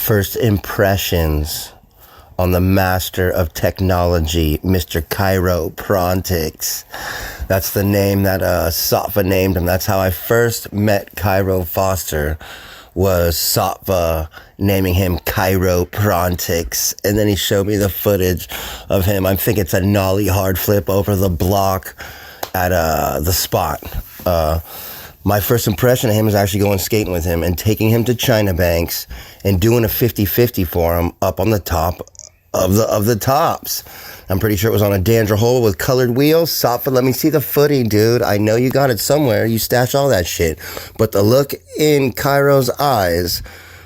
first impressions on the master of technology, Mr. Cairo Foster. That's the name that Satva named him. That's how I first met Cairo Foster, was Satva naming him Cairo Foster. And then he showed me the footage of him. I think it's a nollie hard flip over the block at the spot. My first impression of him is actually going skating with him and taking him to China Banks and doing a 50-50 for him up on the top of the tops. I'm pretty sure it was on a danger hole with colored wheels. Satva, let me see the footing, dude. I know you got it somewhere. You stash all that shit. But the look in Cairo's eyes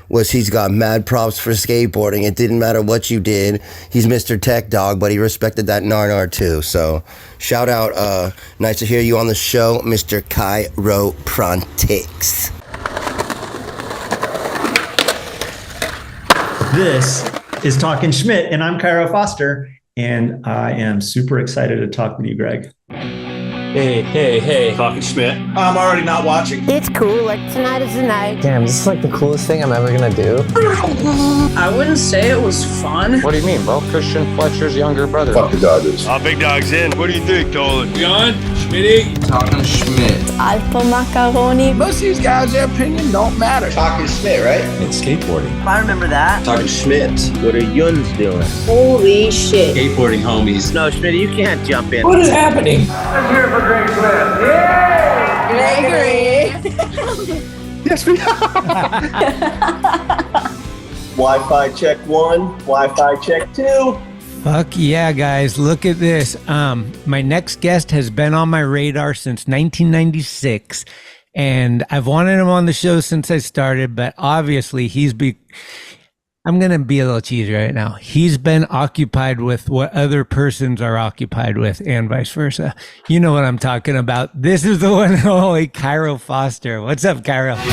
was he's got mad props for skateboarding. It didn't matter what you did. He's Mr. Tech Dog, but he respected that nar too. So shout out. Nice to hear you on the show, Mr. Cairo Foster. This is Talkin Schmit, and I'm Cairo Foster, and I am super excited to talk with you, Greg. Hey, Talkin Schmit. I'm already not watching. It's cool, like tonight is the night. Damn, this is like the coolest thing I'm ever gonna do. I wouldn't say it was fun. What do you mean, bro? Christian Fletcher's younger brother. Fuck the Dodgers. Big Dog's in. What do you think, Dolan? Gonz, Schmitty. Talkin Schmit. Alpha macaroni. Most of these guys, their opinion don't matter. Talkin Schmit, right? It's skateboarding. I remember that. Talkin Schmit. What are Yuns doing? Holy shit. Skateboarding homies. No, Schmitty, you can't jump in. What is happening? Gregory. Yes, we are. Wi-Fi check 1, Wi-Fi check 2. Fuck yeah, guys. Look at this. My next guest has been on my radar since 1996, and I've wanted him on the show since I started, but obviously I'm going to be a little cheesy right now. He's been occupied with what other persons are occupied with, and vice versa. You know what I'm talking about. This is the one and only Cairo Foster. What's up, Cairo? Chilling,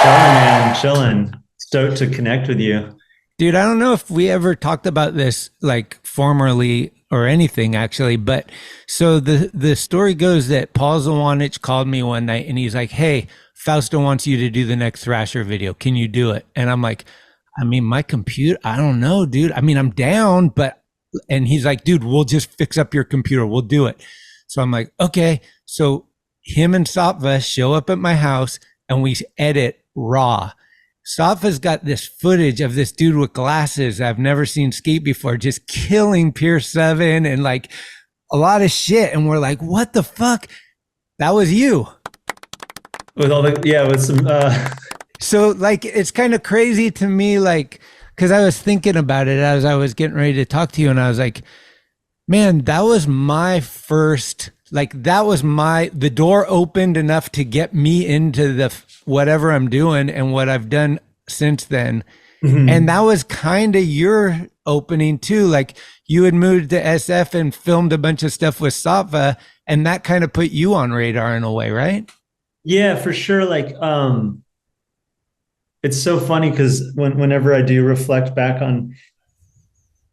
man, chilling. Stoked to connect with you. Dude, I don't know if we ever talked about this like formerly or anything actually, but so the story goes that Paul Zawanich called me one night and he's like, hey, Fausto wants you to do the next Thrasher video. Can you do it? And I'm like, I mean, my computer, I don't know, dude. I mean, I'm down, and he's like, dude, we'll just fix up your computer. We'll do it. So I'm like, okay. So him and Satva show up at my house and we edit raw. Satva's got this footage of this dude with glasses I've never seen skate before, just killing Pier 7 and like a lot of shit. And we're like, what the fuck? That was you. With some. So like, it's kind of crazy to me, like, because I was thinking about it as I was getting ready to talk to you, and I was like, man, that was my first, like, the door opened enough to get me into the whatever I'm doing and what I've done since then. Mm-hmm. And that was kind of your opening too. Like, you had moved to SF and filmed a bunch of stuff with Satva, and that kind of put you on radar in a way, right? Yeah, for sure. Like, it's so funny because whenever I do reflect back on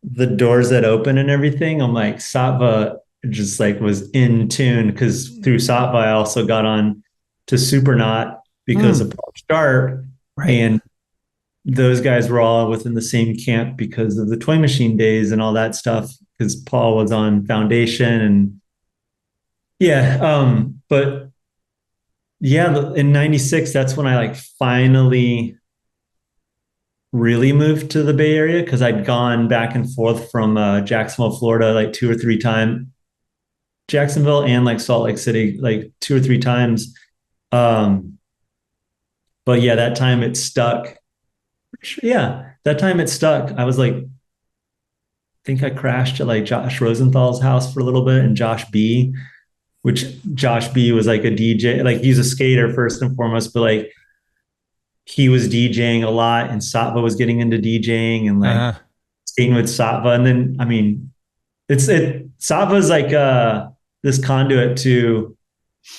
the doors that open and everything, I'm like, Satva just like was in tune, because through Satva I also got on to Supernaut because of Paul Sharp, right. And those guys were all within the same camp because of the Toy Machine days and all that stuff, because Paul was on Foundation and but yeah, in 96, that's when I like finally really moved to the Bay Area, because I'd gone back and forth from Jacksonville, Florida, like 2 or 3 times, Jacksonville and like Salt Lake City, like 2 or 3 times. But yeah, that time it stuck. Yeah, that time it stuck. I was like, I think I crashed at like Josh Rosenthal's house for a little bit, and Josh B, which Josh B was like a DJ, like he's a skater first and foremost, but like he was DJing a lot, and Satva was getting into DJing and like skating with Satva. And then, I mean, Satva's like this conduit to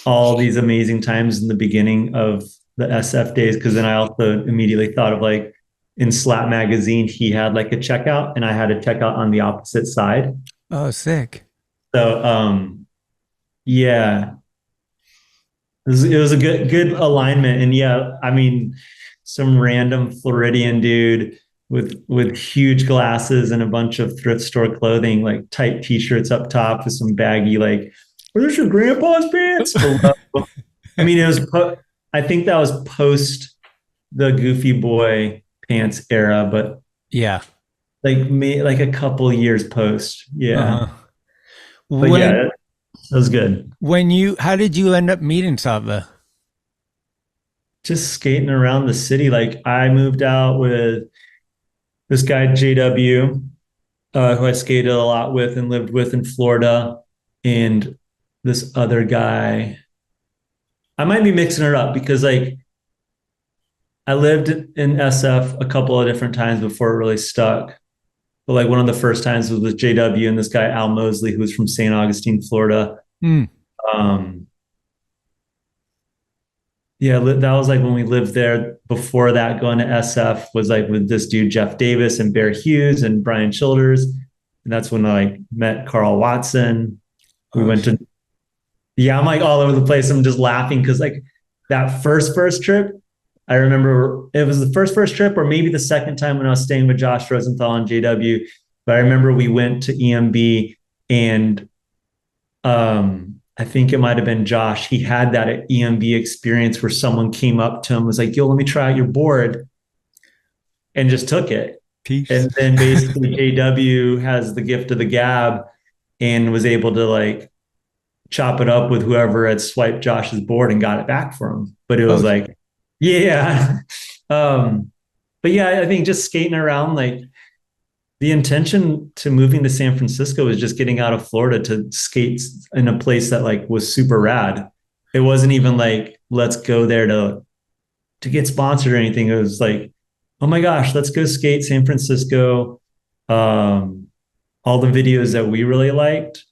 all these amazing times in the beginning of the SF days. Cause then I also immediately thought of like in Slap Magazine, he had like a checkout and I had a checkout on the opposite side. Oh, sick. So, yeah. it was a good alignment. And yeah, I mean, some random Floridian dude with huge glasses and a bunch of thrift store clothing, like tight t-shirts up top with some baggy, like, where's your grandpa's pants? I mean, I think that was post the Goofy Boy pants era, but Yeah. like a couple years post. Yeah. Uh-huh. But yeah, that was good. How did you end up meeting Satva? Just skating around the city. Like I moved out with this guy, JW, who I skated a lot with and lived with in Florida. And this other guy, I might be mixing it up because like I lived in SF a couple of different times before it really stuck. But like one of the first times was with JW and this guy, Al Mosley, who was from St. Augustine, Florida. Yeah, that was like when we lived there. Before that, going to SF was like with this dude, Jeff Davis and Bear Hughes and Brian Childers. And that's when I like met Carl Watson. We went to, yeah, I'm like all over the place. I'm just laughing because like that first trip, I remember it was the first trip or maybe the second time when I was staying with Josh Rosenthal and JW. But I remember we went to EMB and I think it might have been Josh. He had that EMB experience where someone came up to him, was like, yo, let me try out your board, and just took it. Peace. And then basically JW has the gift of the gab and was able to like chop it up with whoever had swiped Josh's board and got it back for him. But it was like, yeah. But yeah, I think just skating around, like the intention to moving to San Francisco was just getting out of Florida to skate in a place that like was super rad. It wasn't even like, let's go there to get sponsored or anything. It was like, oh my gosh, let's go skate San Francisco. All the videos that we really liked.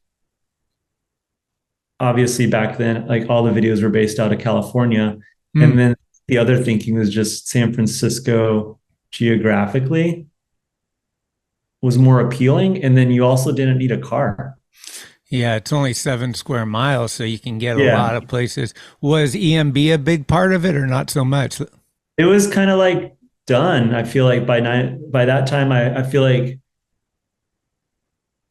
Obviously back then, like all the videos were based out of California. And then the other thinking was just San Francisco geographically was more appealing. And then you also didn't need a car. Yeah, it's only 7 square miles, so you can get a lot of places. Was EMB a big part of it or not so much? It was kind of like done. I feel like by that time, I feel like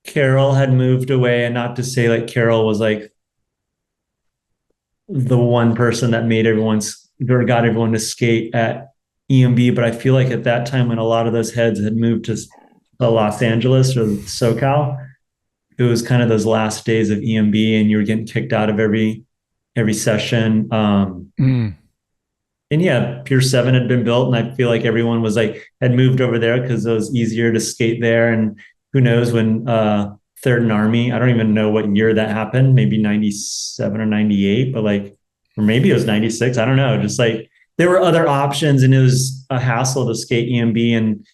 Carol had moved away, and not to say like Carol was like the one person that got everyone to skate at EMB. But I feel like at that time when a lot of those heads had moved to Los Angeles or SoCal, it was kind of those last days of EMB and you were getting kicked out of every session. And yeah, Pier 7 had been built and I feel like everyone was like, had moved over there because it was easier to skate there. And who knows when Third and Army, I don't even know what year that happened, maybe 97 or 98, but like, or maybe it was 96. I don't know. Just like there were other options and it was a hassle to skate EMB, and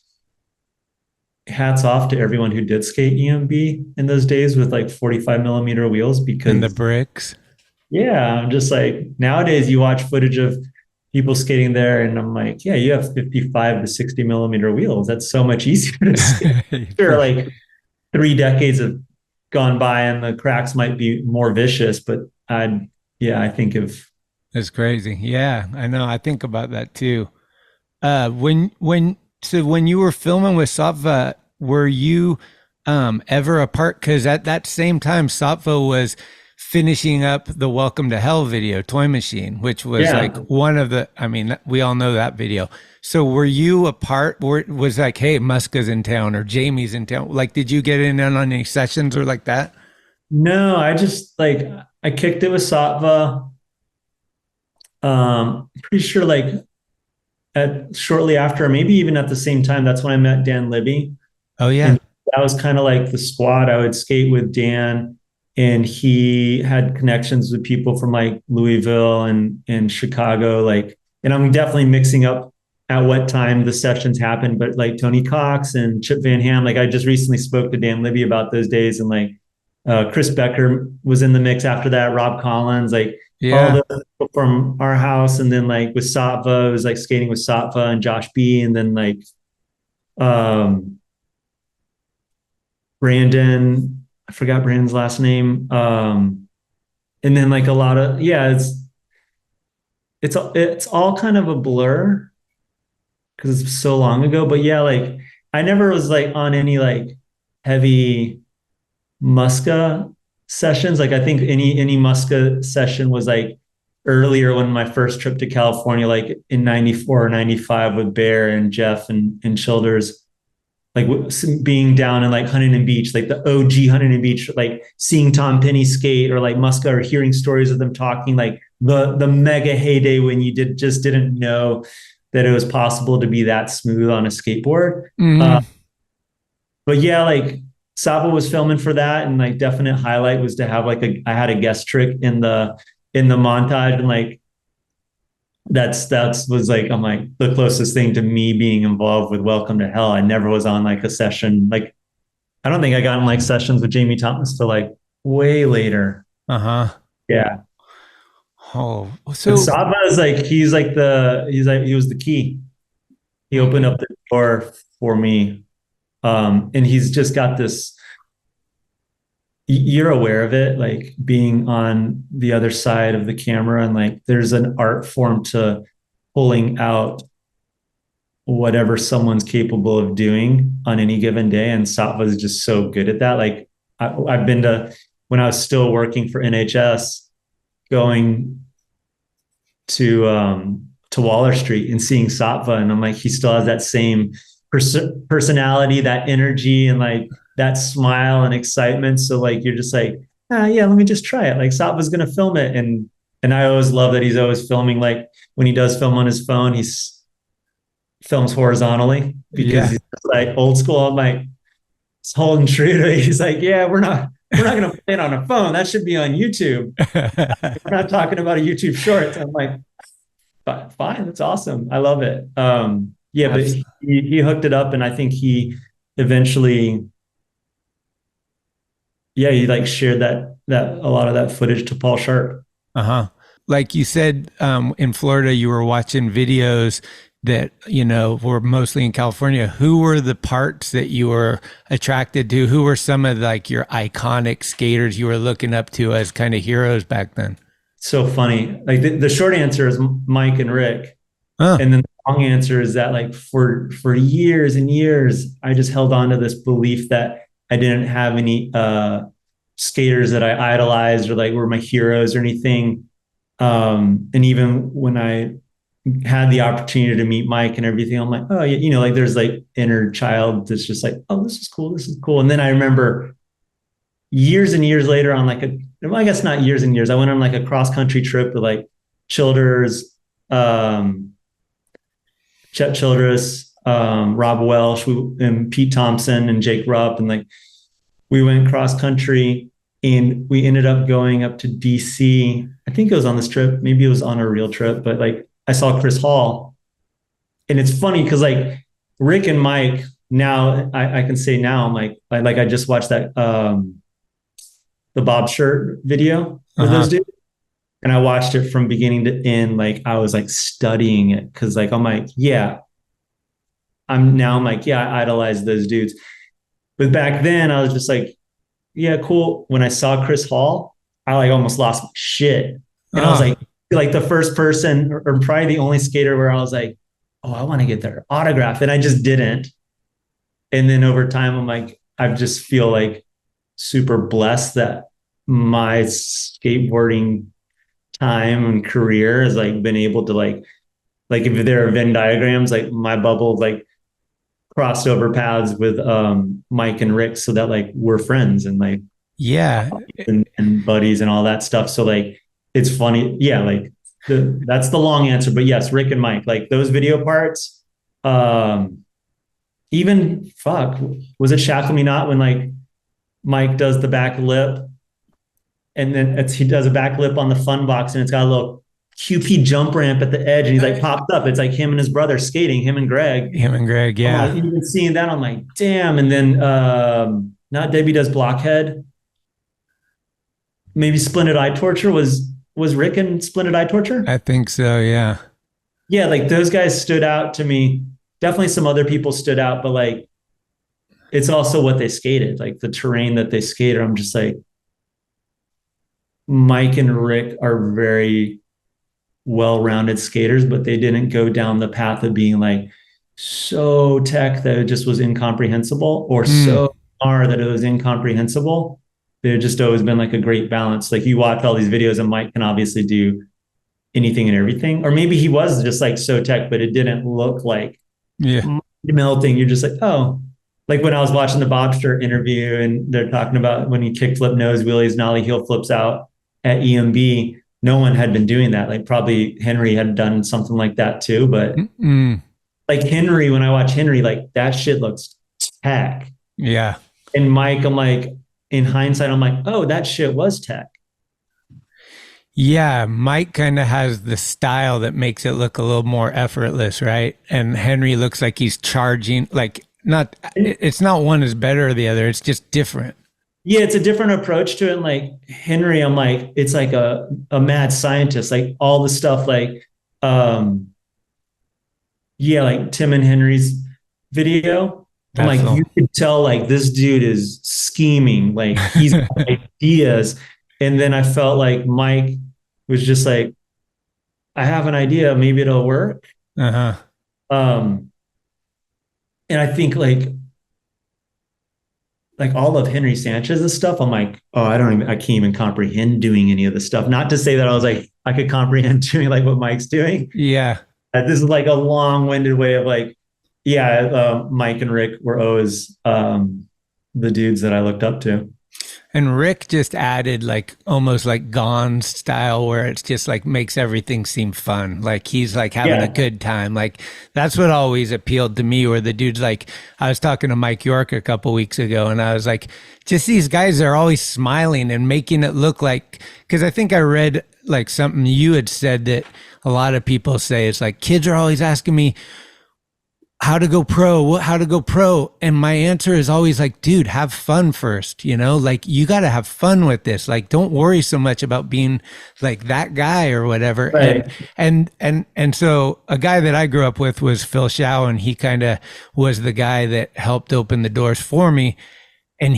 hats off to everyone who did skate EMB in those days with like 45 millimeter wheels, because and the bricks. Yeah. I'm just like, nowadays you watch footage of people skating there and I'm like, yeah, you have 55 to 60 millimeter wheels. That's so much easier to skate. Sure, like 3 decades have gone by and the cracks might be more vicious, but I think of. It's crazy. Yeah, I know. I think about that too. When you were filming with Satva, were you ever apart? Because at that same time, Satva was finishing up the Welcome to Hell video, Toy Machine, which was like one of the, I mean, we all know that video. So were you apart? Was like, hey, Muska's in town or Jamie's in town? Like, did you get in on any sessions or like that? No, I just like, I kicked it with Satva. Pretty sure like shortly after, maybe even at the same time, that's when I met Dan Libby. Oh yeah. And that was kind of like the squad. I would skate with Dan and he had connections with people from like Louisville and Chicago. Like, and I'm definitely mixing up at what time the sessions happened, but like Tony Cox and Chip Van Ham, like I just recently spoke to Dan Libby about those days, and like Chris Becker was in the mix after that, Rob Collins, like all the people from our house. And then like with Satva, it was like skating with Satva and Josh B. And then like Brandon, I forgot Brandon's last name. And then like a lot of, it's all kind of a blur because it's so long ago. But yeah, like I never was like on any like heavy Muska sessions. Like I think any Muska session was like earlier when my first trip to California, like in 94 or 95 with Bear and Jeff and Childers, like being down in like Huntington Beach, like the OG Huntington Beach, like seeing Tom Penny skate or like Muska or hearing stories of them talking, like the mega heyday when you just didn't know that it was possible to be that smooth on a skateboard. But yeah, like Saba was filming for that, and like definite highlight was to have like I had a guest trick in the montage, and like that's was like I'm like the closest thing to me being involved with Welcome to Hell. I never was on like a session. Like I don't think I got in like sessions with Jamie Thomas till like way later. Yeah. Oh, so Saba is like he was the key. He opened up the door for me. And he's just got this, you're aware of it, like being on the other side of the camera, and like there's an art form to pulling out whatever someone's capable of doing on any given day. And Satva is just so good at that. Like I've been to, when I was still working for NHS, going to Waller Street and seeing Satva, and I'm like, he still has that same personality, that energy, and like that smile and excitement. So like you're just like, yeah, let me just try it. Like Satva's gonna film it, and I always love that he's always filming. Like when he does film on his phone, films horizontally because he's like old school. I'm like, it's holding true to it. He's like, yeah, we're not gonna play it on a phone. That should be on YouTube. We're not talking about a YouTube short. I'm like, fine, that's awesome. I love it. Yeah, but he hooked it up, and I think he eventually, he like shared that a lot of that footage to Paul Sharp. Like you said, in Florida, you were watching videos that, you know, were mostly in California. Who were the parts that you were attracted to? Who were some of like your iconic skaters you were looking up to as kind of heroes back then? So funny. Like the short answer is Mike and Rick. And then the long answer is that like for years and years, I just held on to this belief that I didn't have any skaters that I idolized or like were my heroes or anything. And even when I had the opportunity to meet Mike and everything, I'm like, oh, yeah, you know, like there's like inner child that's just like, oh, this is cool. This is cool. And then I remember years and years later on like I guess not years and years. I went on like a cross country trip with like Childers, Chet Childress, Rob Welsh, and Pete Thompson and Jake Rupp. And like, we went cross country and we ended up going up to DC. I think it was on this trip. Maybe it was on a real trip, but like I saw Chris Hall, and it's funny because like Rick and Mike now I can say now I'm like I just watched that, the Bob Shirt video with those dudes. And I watched it from beginning to end. Like I was like studying it because like I'm like, I idolize those dudes. But back then I was just like, yeah, cool. When I saw Chris Hall, I like almost lost my shit. And I was like the first person or probably the only skater where I was like, oh, I want to get their autograph. And I just didn't. And then over time, I'm like, I just feel like super blessed that my skateboarding time and career has like been able to like if there are Venn diagrams, like my bubble like crossed over paths with Mike and Rick so that like we're friends and like and buddies and all that stuff. So like it's funny, like that's the long answer, but yes, Rick and Mike, like those video parts. Even was it Shackle Me Not when like Mike does the back lip? And then he does a back lip on the fun box, and it's got a little QP jump ramp at the edge, and he's like popped up. It's like him and his brother skating, him and Greg. Yeah. Even seeing that, I'm like, damn. And then Not Debbie Does Blockhead. Maybe Splendid Eye Torture was Rick in Splendid Eye Torture? I think so, yeah. Yeah, like those guys stood out to me. Definitely some other people stood out, but like it's also what they skated, like the terrain that they skated. I'm just like, Mike and Rick are very well-rounded skaters, but they didn't go down the path of being like so tech that it just was incomprehensible, or so hard that it was incomprehensible. They've just always been like a great balance. Like you watch all these videos and Mike can obviously do anything and everything, or maybe he was just like so tech, but it didn't look like melting. You're just like, oh, like when I was watching the Bobster interview and they're talking about when he kickflip nose wheelies, nollie heel flips out at EMB, no one had been doing that. Like probably Henry had done something like that too, but like Henry, when I watch Henry, like that shit looks tech. Yeah. And Mike, I'm like, in hindsight, I'm like, oh, that shit was tech. Yeah, Mike kind of has the style that makes it look a little more effortless, right? And Henry looks like he's charging, like it's not one is better or the other. It's just different. Yeah, it's a different approach to it. And like Henry, I'm like, it's like a mad scientist, like all the stuff, like, like Tim and Henry's video. I'm like, you could tell like this dude is scheming, like he's got ideas. And then I felt like Mike was just like, I have an idea, maybe it'll work. And I think like all of Henry Sanchez's stuff, I'm like, oh, I can't even comprehend doing any of this stuff. Not to say that I was like, I could comprehend doing like what Mike's doing. Yeah. This is like a long-winded way of like, Mike and Rick were always the dudes that I looked up to. And Rick just added like almost like Gonz style, where it's just like makes everything seem fun. Like he's like having a good time. Like that's what always appealed to me, where the dude's like, I was talking to Mike York a couple weeks ago and I was like, just these guys are always smiling and making it look like, because I think I read like something you had said that a lot of people say, it's like kids are always asking me, how to go pro. And my answer is always like, dude, have fun first, like you got to have fun with this. Like, don't worry so much about being like that guy or whatever. Right. And so a guy that I grew up with was Phil Shao, and he kind of was the guy that helped open the doors for me. And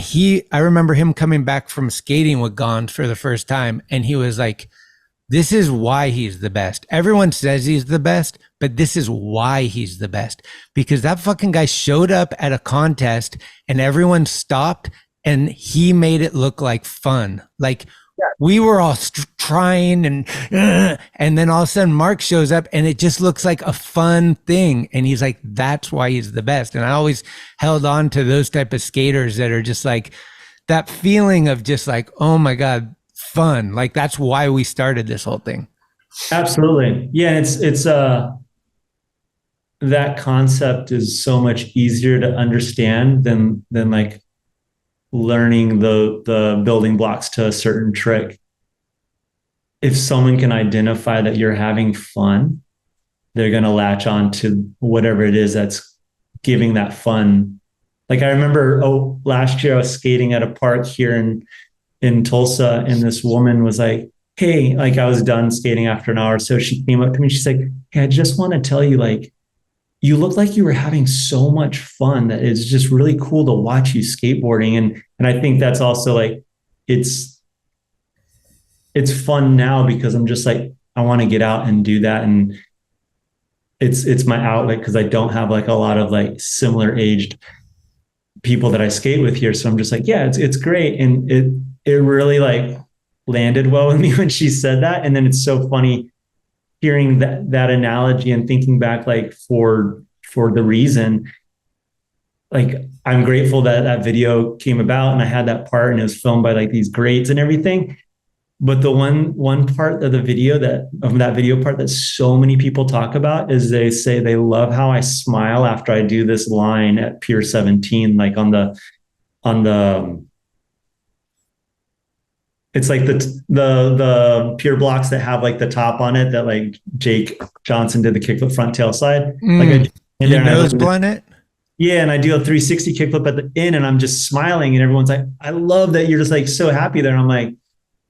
I remember him coming back from skating with Gonz for the first time. And he was like, this is why he's the best. Everyone says he's the best, but this is why he's the best. Because that fucking guy showed up at a contest and everyone stopped and he made it look like fun. Like we were all trying and then all of a sudden Mark shows up and it just looks like a fun thing. And he's like, that's why he's the best. And I always held on to those type of skaters that are just like that feeling of just like, oh my God, fun. Like that's why we started this whole thing. Absolutely. Yeah. It's that concept is so much easier to understand than like learning the building blocks to a certain trick. If someone can identify that you're having fun, they're going to latch on to whatever it is that's giving that fun. Like I remember, last year I was skating at a park here in Tulsa, and this woman was like, hey, like I was done skating after an hour. So she came up to me. She's like, hey, I just want to tell you, like, you look like you were having so much fun that it's just really cool to watch you skateboarding. And I think that's also like, it's fun now because I'm just like, I want to get out and do that. And it's my outlet because I don't have like a lot of like similar aged people that I skate with here. So I'm just like, yeah, it's great. And it really like landed well with me when she said that. And then it's so funny hearing that analogy and thinking back, like for the reason, like I'm grateful that video came about and I had that part and it was filmed by like these greats and everything. But the one part of the video that video part that so many people talk about is they say they love how I smile after I do this line at Pier 17, like on the it's like the pier blocks that have like the top on it that like Jake Johnson did the kickflip front tail slide. Like your nose blunt it? Yeah, and I do a 360 kickflip at the end and I'm just smiling and everyone's like, I love that you're just like so happy there. And I'm like,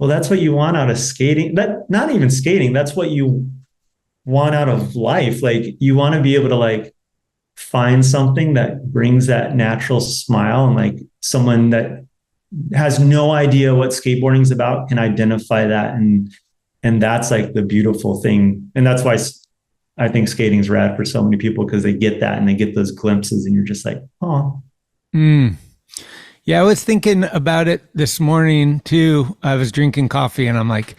well, that's what you want out of skating. That not even skating, that's what you want out of life. Like you want to be able to like find something that brings that natural smile, and like someone that has no idea what skateboarding is about can identify that and And that's like the beautiful thing. And that's why I think skating's rad for so many people, because they get that and they get those glimpses and you're just like, oh. Yeah, I was thinking about it this morning too. I was drinking coffee and I'm like,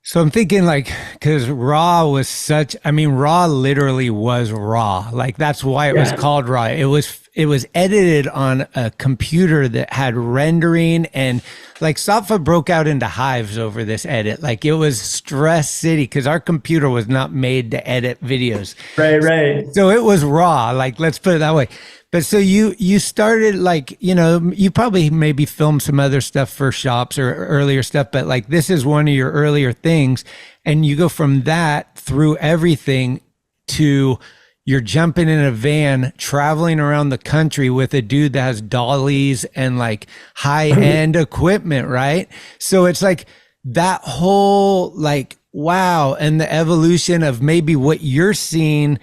so I'm thinking like, because raw literally was raw. Like that's why it was called raw. It was edited on a computer that had rendering, and like Safa broke out into hives over this edit. Like it was stress city because our computer was not made to edit videos. Right. So it was raw. Like, let's put it that way. But so you started like, you probably maybe filmed some other stuff for shops or earlier stuff, but like this is one of your earlier things. And you go from that through everything to you're jumping in a van, traveling around the country with a dude that has dollies and like high end equipment, right? So it's like that whole like, wow. And the evolution of maybe what you're seeing.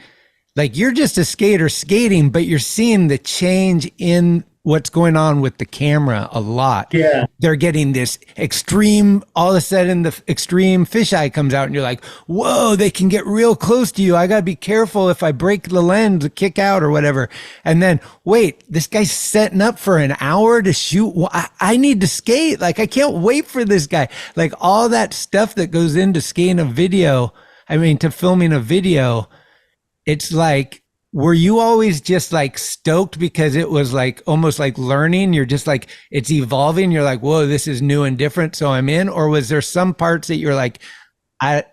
Like you're just a skater skating, but you're seeing the change in what's going on with the camera a lot. Yeah. They're getting this extreme, all of a sudden the extreme fisheye comes out and you're like, whoa, they can get real close to you. I got to be careful if I break the lens, kick out or whatever. And then wait, this guy's setting up for an hour to shoot. Well, I need to skate. Like I can't wait for this guy. Like all that stuff that goes into skating a video. To filming a video. It's like, were you always just like stoked because it was like almost like learning? You're just like, it's evolving. You're like, whoa, this is new and different. So I'm in. Or was there some parts that you're like,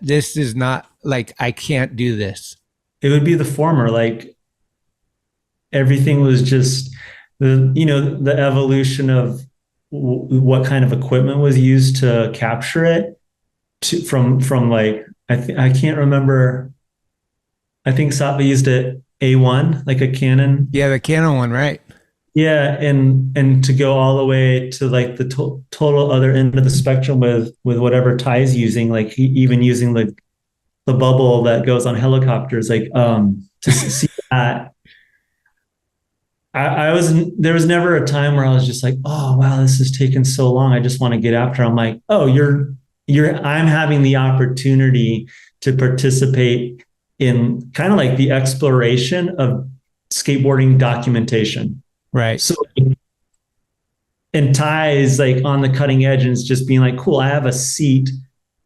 this is not like, I can't do this? It would be the former. Like everything was just the evolution of what kind of equipment was used to capture it from like, I can't remember. I think Satva used a A1, like a Canon. Yeah, the Canon one, right? Yeah, and to go all the way to like the total other end of the spectrum with whatever Ty's using, like even using the bubble that goes on helicopters, like to see that. There was never a time where I was just like, oh wow, this is taking so long. I just want to get after. I'm like, oh, I'm having the opportunity to participate in kind of like the exploration of skateboarding documentation. Right. So, and Ty is like on the cutting edge and it's just being like, cool, I have a seat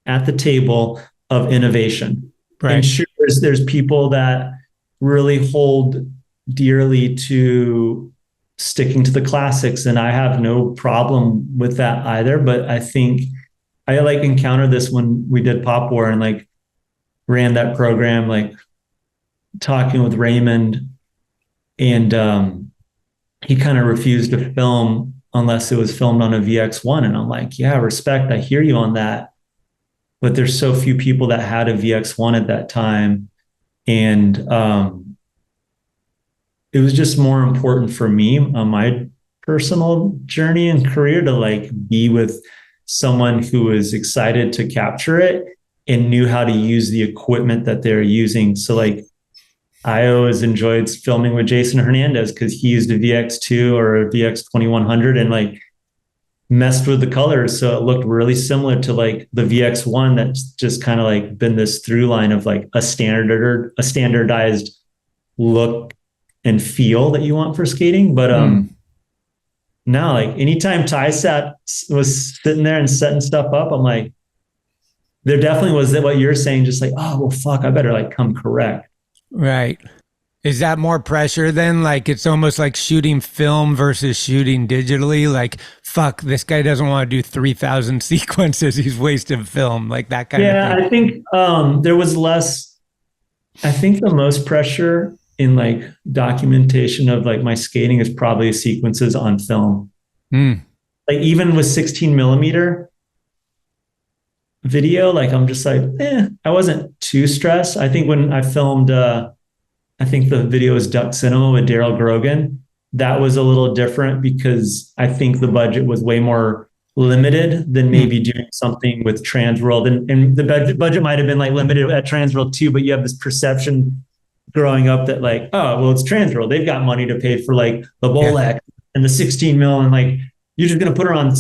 at the table of innovation. Right. And sure, there's people that really hold dearly to sticking to the classics. And I have no problem with that either. But I think I like encountered this when we did Pop War and like ran that program, like talking with Raymond, and he kind of refused to film unless it was filmed on a VX1. And I'm like, yeah, respect. I hear you on that. But there's so few people that had a VX1 at that time. And it was just more important for me on my personal journey and career to like be with someone who was excited to capture it and knew how to use the equipment that they're using. So like I always enjoyed filming with Jason Hernandez because he used a VX2 or a VX 2100 and like messed with the colors. So it looked really similar to like the VX1 that's just kind of like been this through line of like a standardized look and feel that you want for skating. But now like anytime Ty was sitting there and setting stuff up, I'm like, there definitely was that what you're saying, just like, oh, well, fuck, I better like come correct. Right. Is that more pressure then? Like it's almost like shooting film versus shooting digitally. Like, fuck, this guy doesn't want to do 3,000 sequences. He's wasting film, like that kind of thing. Yeah, I think there was less. I think the most pressure in like documentation of like my skating is probably sequences on film. Like even with 16 millimeter video, like I'm just like, I wasn't too stressed. I think when I filmed, I think the video is Duck Cinema with Daryl Grogan. That was a little different because I think the budget was way more limited than maybe doing something with Transworld. And the budget might have been like limited at Transworld too, but you have this perception growing up that like, oh, well, it's Transworld. They've got money to pay for like the Bolex and the 16 mil. And like, you're just going to put her on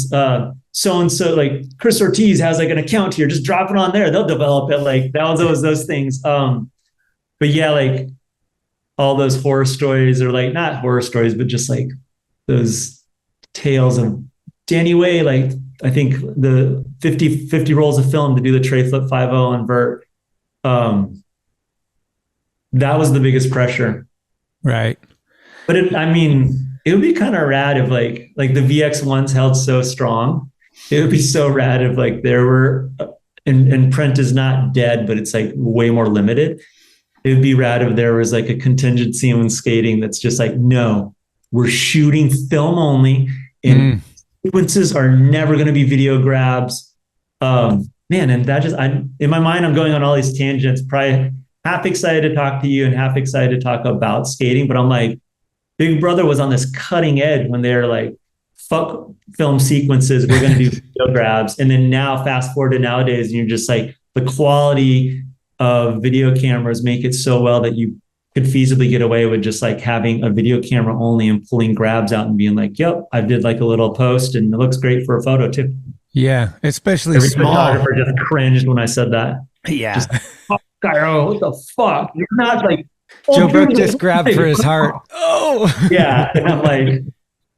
so-and-so, like Chris Ortiz has like an account here, just drop it on there. They'll develop it. Like that was those things. But yeah, like all those horror stories, or like not horror stories, but just like those tales of Danny Way. Like I think the 50 rolls of film to do the tray flip 5.0 on vert. That was the biggest pressure. Right. But it would be kind of rad if like the VX1s held so strong. It would be so rad if like there were, and print is not dead, but it's like way more limited. It would be rad if there was like a contingency in skating that's just like, no, we're shooting film only, and sequences are never going to be video grabs. Man, and that just, in my mind, I'm going on all these tangents, probably half excited to talk to you and half excited to talk about skating, but I'm like, Big Brother was on this cutting edge when they're like, fuck film sequences, we're going to do video grabs. And then now fast forward to nowadays, and you're just like, the quality of video cameras make it so well that you could feasibly get away with just like having a video camera only and pulling grabs out and being like, yep, I did like a little post and it looks great for a photo too. Yeah, especially Every small. photographer just cringed when I said that. Yeah. Just, fuck, Cairo, what the fuck? You're not like, Joe Brook just grabbed for his heart. Oh, yeah. And I'm like,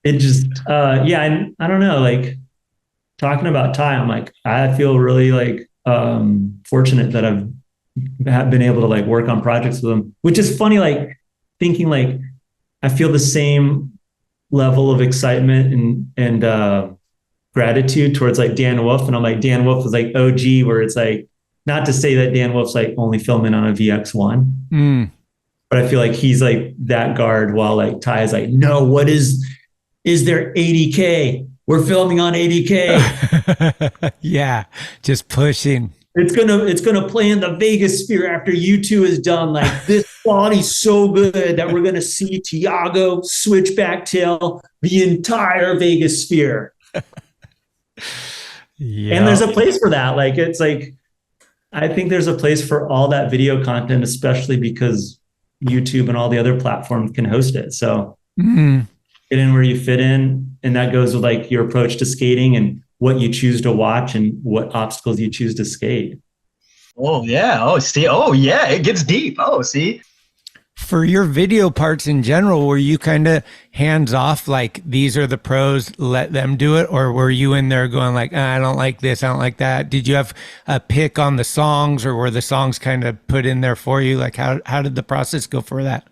it just, and I don't know, like talking about Ty, I'm like, I feel really like fortunate that I've been able to like work on projects with him, which is funny, like thinking like I feel the same level of excitement and gratitude towards like Dan Wolf. And I'm like, Dan Wolf was like OG, where it's like, not to say that Dan Wolf's like only filming on a VX1, but I feel like he's like that guard, while like Ty is like, no, what is there 80K? We're filming on 80K. Yeah, just pushing. It's gonna play in the Vegas sphere after U2 is done. Like this quality's so good that we're gonna see Tiago switchback tail the entire Vegas sphere. Yeah. And there's a place for that. Like it's like, I think there's a place for all that video content, especially because YouTube and all the other platforms can host it. So get in where you fit in, and that goes with like your approach to skating and what you choose to watch and what obstacles you choose to skate. Oh yeah. Oh, see. Oh yeah. It gets deep. Oh, see. For your video parts in general, were you kind of hands off, like these are the pros, let them do it? Or were you in there going like, I don't like this, I don't like that? Did you have a pick on the songs, or were the songs kind of put in there for you? Like how did the process go for that?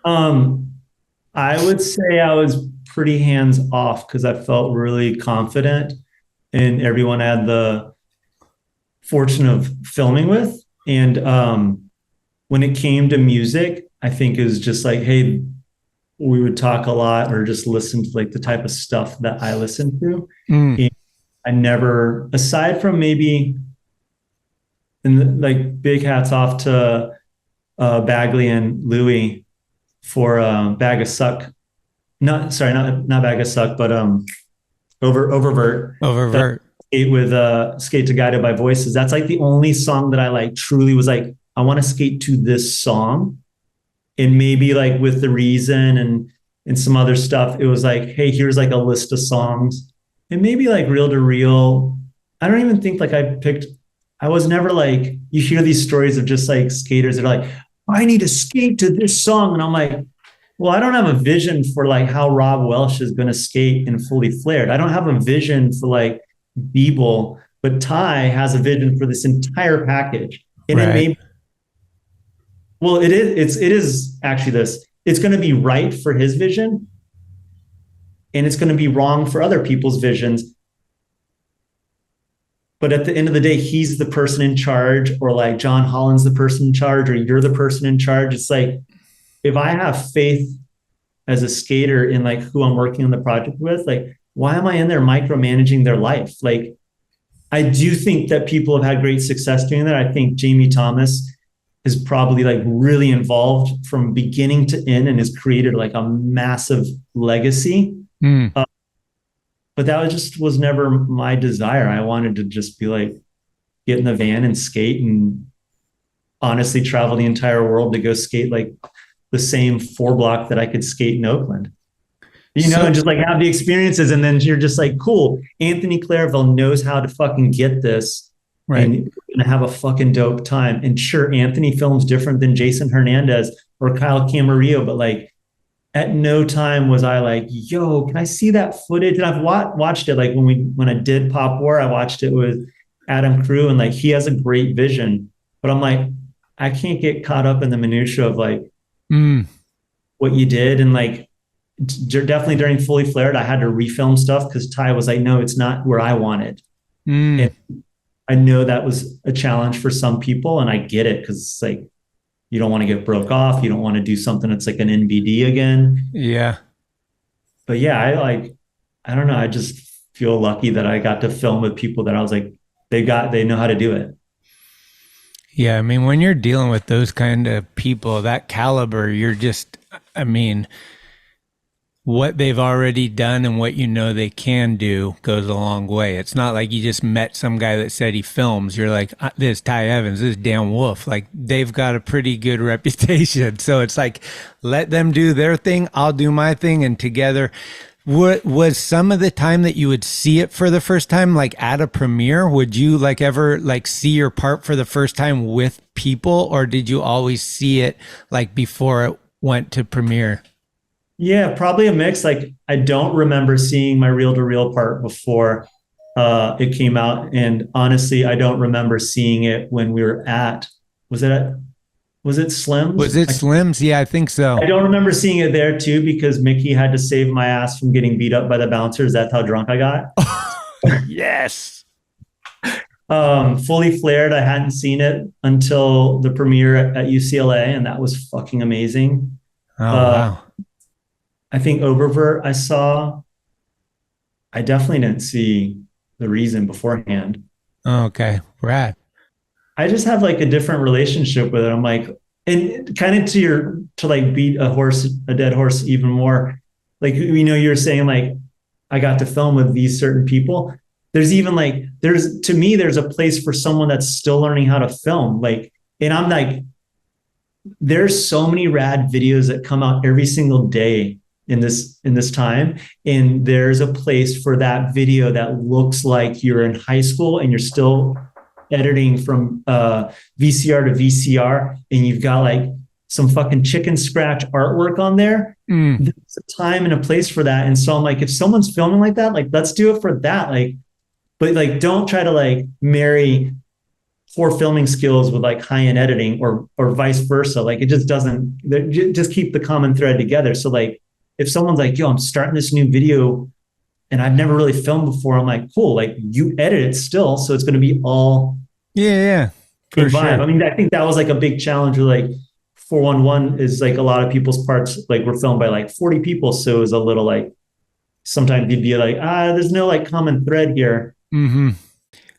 I would say I was pretty hands off because I felt really confident in everyone I had the fortune of filming with. And when it came to music, I think it was just like, hey, we would talk a lot or just listen to like the type of stuff that I listened to. And I never, aside from maybe, and like big hats off to Bagley and Louie for Bag of Suck. Not Bag of Suck, but Oververt. Oververt. Skate with Skate to Guided by Voices. That's like the only song that I like truly was like, I want to skate to this song. And maybe like with The Reason and some other stuff, it was like, hey, here's like a list of songs. And maybe like Reel to Reel. I don't even think like I was never like, you hear these stories of just like skaters that are like, I need to skate to this song. And I'm like, well, I don't have a vision for like how Rob Welsh is going to skate in Fully Flared. I don't have a vision for like Beeble, but Ty has a vision for this entire package. And right. It may, well, it is actually this. It's going to be right for his vision, and it's going to be wrong for other people's visions. But at the end of the day, he's the person in charge, or like John Holland's the person in charge, or you're the person in charge. It's like, if I have faith as a skater in like who I'm working on the project with, like, why am I in there micromanaging their life? Like, I do think that people have had great success doing that. I think Jamie Thomas is probably like really involved from beginning to end and has created like a massive legacy. But that was never my desire. I wanted to just be like, get in the van and skate, and honestly travel the entire world to go skate like the same 4 block that I could skate in Oakland. and just like have the experiences. And then you're just like, cool, Anthony Clairville knows how to fucking get this. Right. And you're going to have a fucking dope time. And sure, Anthony films different than Jason Hernandez or Kyle Camarillo, but like at no time was I like, yo, can I see that footage? And I've watched it. Like when I did Pop War, I watched it with Adam Crew, and like, he has a great vision, but I'm like, I can't get caught up in the minutia of like what you did. And like, definitely during Fully Flared, I had to refilm stuff because Ty was like, no, it's not where I wanted. And I know that was a challenge for some people, and I get it, because it's like, you don't want to get broke off. You don't want to do something that's like an NBD again. Yeah. But yeah, I don't know. I just feel lucky that I got to film with people that I was like, they know how to do it. Yeah. I mean, when you're dealing with those kind of people, that caliber, you're just, I mean, what they've already done and what you know they can do goes a long way. It's not like you just met some guy that said he films. You're like, this is Ty Evans, this is Dan Wolf. Like, they've got a pretty good reputation. So it's like, let them do their thing, I'll do my thing, and together. What was some of the time that you would see it for the first time, like at a premiere? Would you like ever like see your part for the first time with people, or did you always see it like before it went to premiere? Yeah, probably a mix. Like, I don't remember seeing my reel-to-reel part before it came out. And honestly, I don't remember seeing it when we were was it Slim's? Was it Slim's? Yeah, I think so. I don't remember seeing it there too, because Mickey had to save my ass from getting beat up by the bouncers. That's how drunk I got. Yes. Fully Flared, I hadn't seen it until the premiere at UCLA, and that was fucking amazing. Oh, wow. I think Oververt I saw. I definitely didn't see The Reason beforehand. Oh, okay. Rad. I just have like a different relationship with it. I'm like, and kind of to like beat a dead horse even more. Like, you're saying like, I got to film with these certain people. There's even like, to me, there's a place for someone that's still learning how to film. Like, and I'm like, there's so many rad videos that come out every single day in this time. And there's a place for that video that looks like you're in high school and you're still editing from VCR to VCR, and you've got like some fucking chicken scratch artwork on there. There's a time and a place for that. And so I'm like, if someone's filming like that, like, let's do it for that. Like, but like, don't try to like marry poor filming skills with like high-end editing or vice versa. Like, it just doesn't, just keep the common thread together. So like, if someone's like, yo, I'm starting this new video and I've never really filmed before, I'm like, cool, like, you edit it still, so it's going to be all for vibe. sure. I mean, I think that was like a big challenge with like 411 is like a lot of people's parts like were filmed by like 40 people, so it was a little like, sometimes you'd be like, there's no like common thread here. Mm-hmm.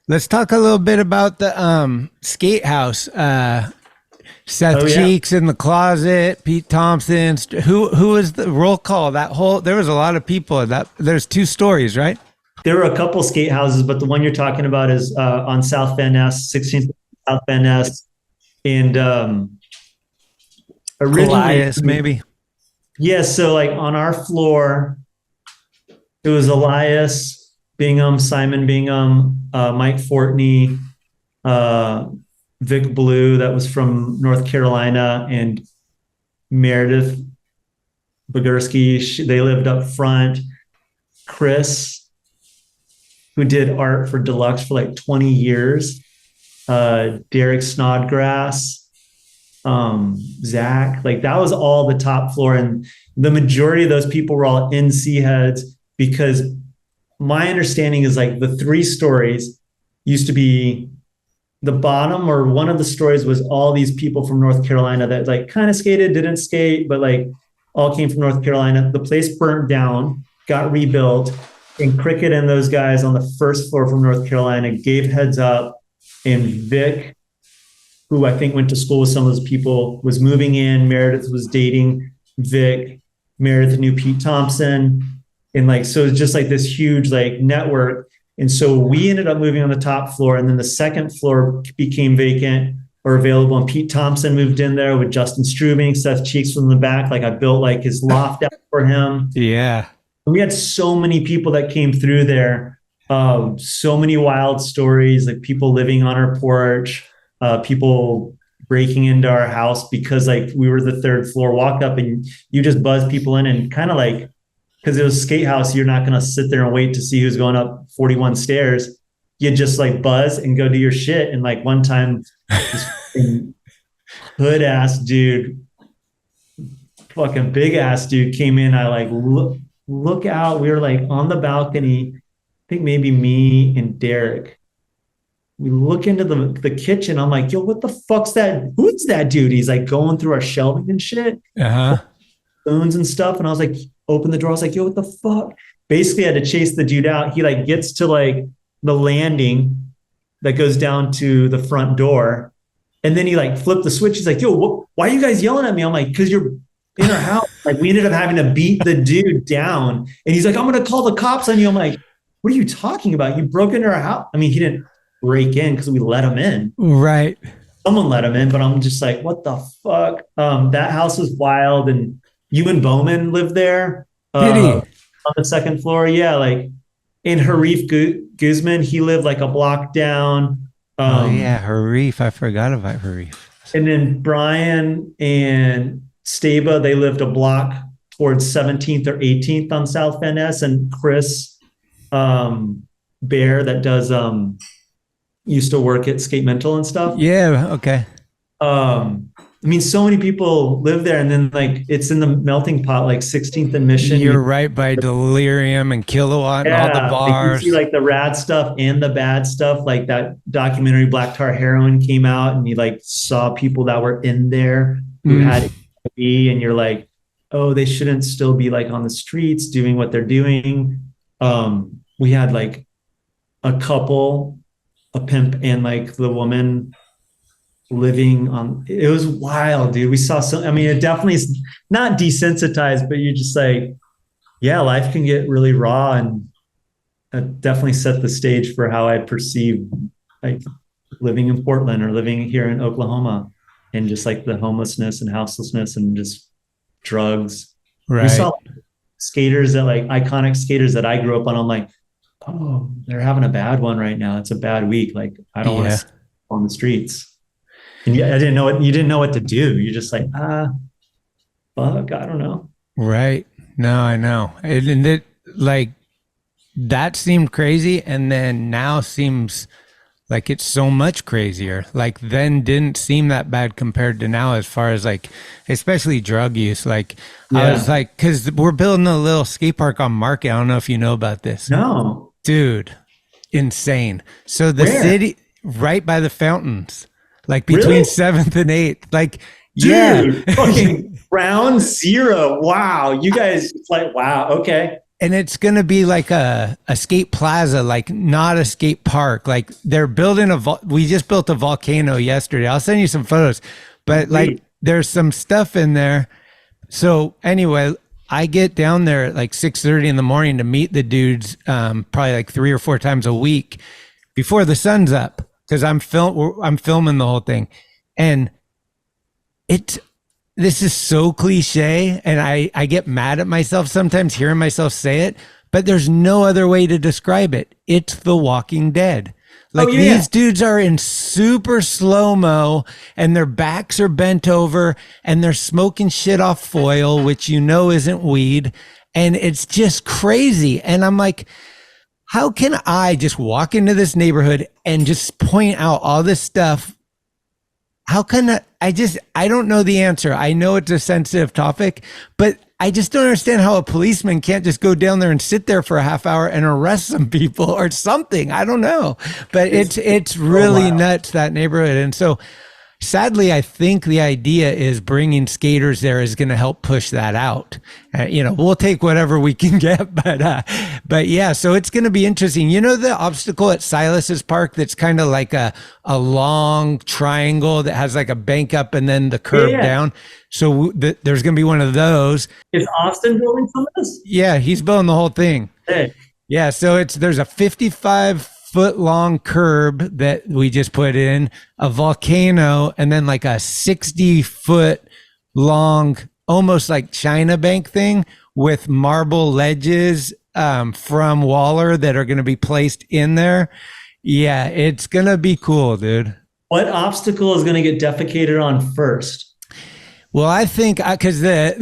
Let's talk a little bit about the skate house. Seth Cheeks in the closet, Pete Thompson. Who was the roll call? There was a lot of people. There's two stories, right? There were a couple skate houses, but the one you're talking about is on South Van Ness, 16th South Van Ness, and originally, Elias, maybe. Yeah, so like on our floor, it was Elias Bingham, Simon Bingham, Mike Fortney, Vic Blue, that was from North Carolina, and Meredith Bogursky. They lived up front. Chris, who did art for Deluxe for like 20 years. Derek Snodgrass, Zach, like that was all the top floor. And the majority of those people were all NC heads, because my understanding is like the 3 stories used to be the bottom, or one of the stories was all these people from North Carolina that like kind of skated, didn't skate, but like all came from North Carolina. The place burnt down, got rebuilt, and Cricket and those guys on the first floor from North Carolina gave heads up. And Vic, who I think went to school with some of those people, was moving in. Meredith was dating Vic. Meredith knew Pete Thompson. And like, so it's just like this huge like network. And so we ended up moving on the top floor, and then the second floor became vacant or available. And Pete Thompson moved in there with Justin Strubing, Seth Cheeks from the back. Like, I built like his loft out for him. Yeah. We had so many people that came through there. So many wild stories, like people living on our porch, people breaking into our house because like we were the third floor walk up, and you just buzz people in and kind of like, because it was a skate house, you're not going to sit there and wait to see who's going up 41 stairs. You just like buzz and go do your shit. And like one time, this hood ass dude, fucking big ass dude came in. I like look out. We were like on the balcony. I think maybe me and Derek. We look into the kitchen. I'm like, yo, what the fuck's that? Who's that dude? He's like going through our shelving and shit. Spoons and stuff. And I was like, open the door. I was like, yo, what the fuck? Basically, I had to chase the dude out. He like gets to like the landing that goes down to the front door. And then he like flipped the switch. He's like, yo, why are you guys yelling at me? I'm like, because you're in our house. Like we ended up having to beat the dude down. And he's like, I'm going to call the cops on you. I'm like, what are you talking about? You broke into our house. I mean, he didn't break in because we let him in. Right. Someone let him in, but I'm just like, what the fuck? That house was wild. And you and Bowman lived there on the second floor. Yeah. Like in Harif Guzman, he lived like a block down. Harif. I forgot about Harif. And then Brian and Staba, they lived a block towards 17th or 18th on South Van Ness. And Chris Bear that does used to work at Skate Mental and stuff. Yeah, okay. I mean, so many people live there, and then like it's in the melting pot, like 16th and Mission. You're right by Delirium and Kilowatt and all the bars. You see like the rad stuff and the bad stuff. Like that documentary Black Tar Heroin came out, and you like saw people that were in there who had HIV, and you're like, oh, they shouldn't still be like on the streets doing what they're doing. We had like a couple, a pimp and like the woman living on, it was wild, dude. We saw some, I mean, it definitely is not desensitized, but you're just like, yeah, life can get really raw, and it definitely set the stage for how I perceive like living in Portland or living here in Oklahoma, and just like the homelessness and houselessness and just drugs. Right. We saw skaters that like iconic skaters that I grew up on. I'm like, oh, they're having a bad one right now. It's a bad week. Like I don't want to stay on the streets. And I didn't know what, you didn't know what to do. You're just like, fuck, I don't know. Right. No, I know. And it like that seemed crazy, and then now seems like it's so much crazier. Like then didn't seem that bad compared to now, as far as like, especially drug use. Like I was like, cause we're building a little skate park on Market. I don't know if you know about this. No. Dude, insane. So the city right by the fountains, like between 7th and 8th, like, dude, fucking ground zero. Wow. You guys like, wow. Okay. And it's going to be like a skate plaza, like not a skate park. Like they're building we just built a volcano yesterday. I'll send you some photos, but like there's some stuff in there. So anyway, I get down there at like 6:30 in the morning to meet the dudes, probably like 3 or 4 times a week before the sun's up. Cause I'm filming the whole thing, and this is so cliche, and I get mad at myself sometimes hearing myself say it, but there's no other way to describe it. It's The Walking Dead. Like these dudes are in super slow-mo, and their backs are bent over, and they're smoking shit off foil, which you know isn't weed. And it's just crazy. And I'm like, how can I just walk into this neighborhood and just point out all this stuff? How can I don't know the answer. I know it's a sensitive topic, but I just don't understand how a policeman can't just go down there and sit there for a half hour and arrest some people or something. I don't know, but it's really nuts, that neighborhood. And so sadly, I think the idea is bringing skaters there is going to help push that out. We'll take whatever we can get, but yeah, so it's going to be interesting. You know, the obstacle at Silas's Park that's kind of like a long triangle that has like a bank up and then the curve down. So there's going to be one of those. Is Austin building some of this? Yeah, he's building the whole thing. Hey. Yeah, so there's a 55-foot long curb that we just put in, a volcano, and then like a 60-foot long, almost like China bank thing with marble ledges from Waller that are going to be placed in there. Yeah, it's going to be cool, dude. What obstacle is going to get defecated on first? Well, I think because I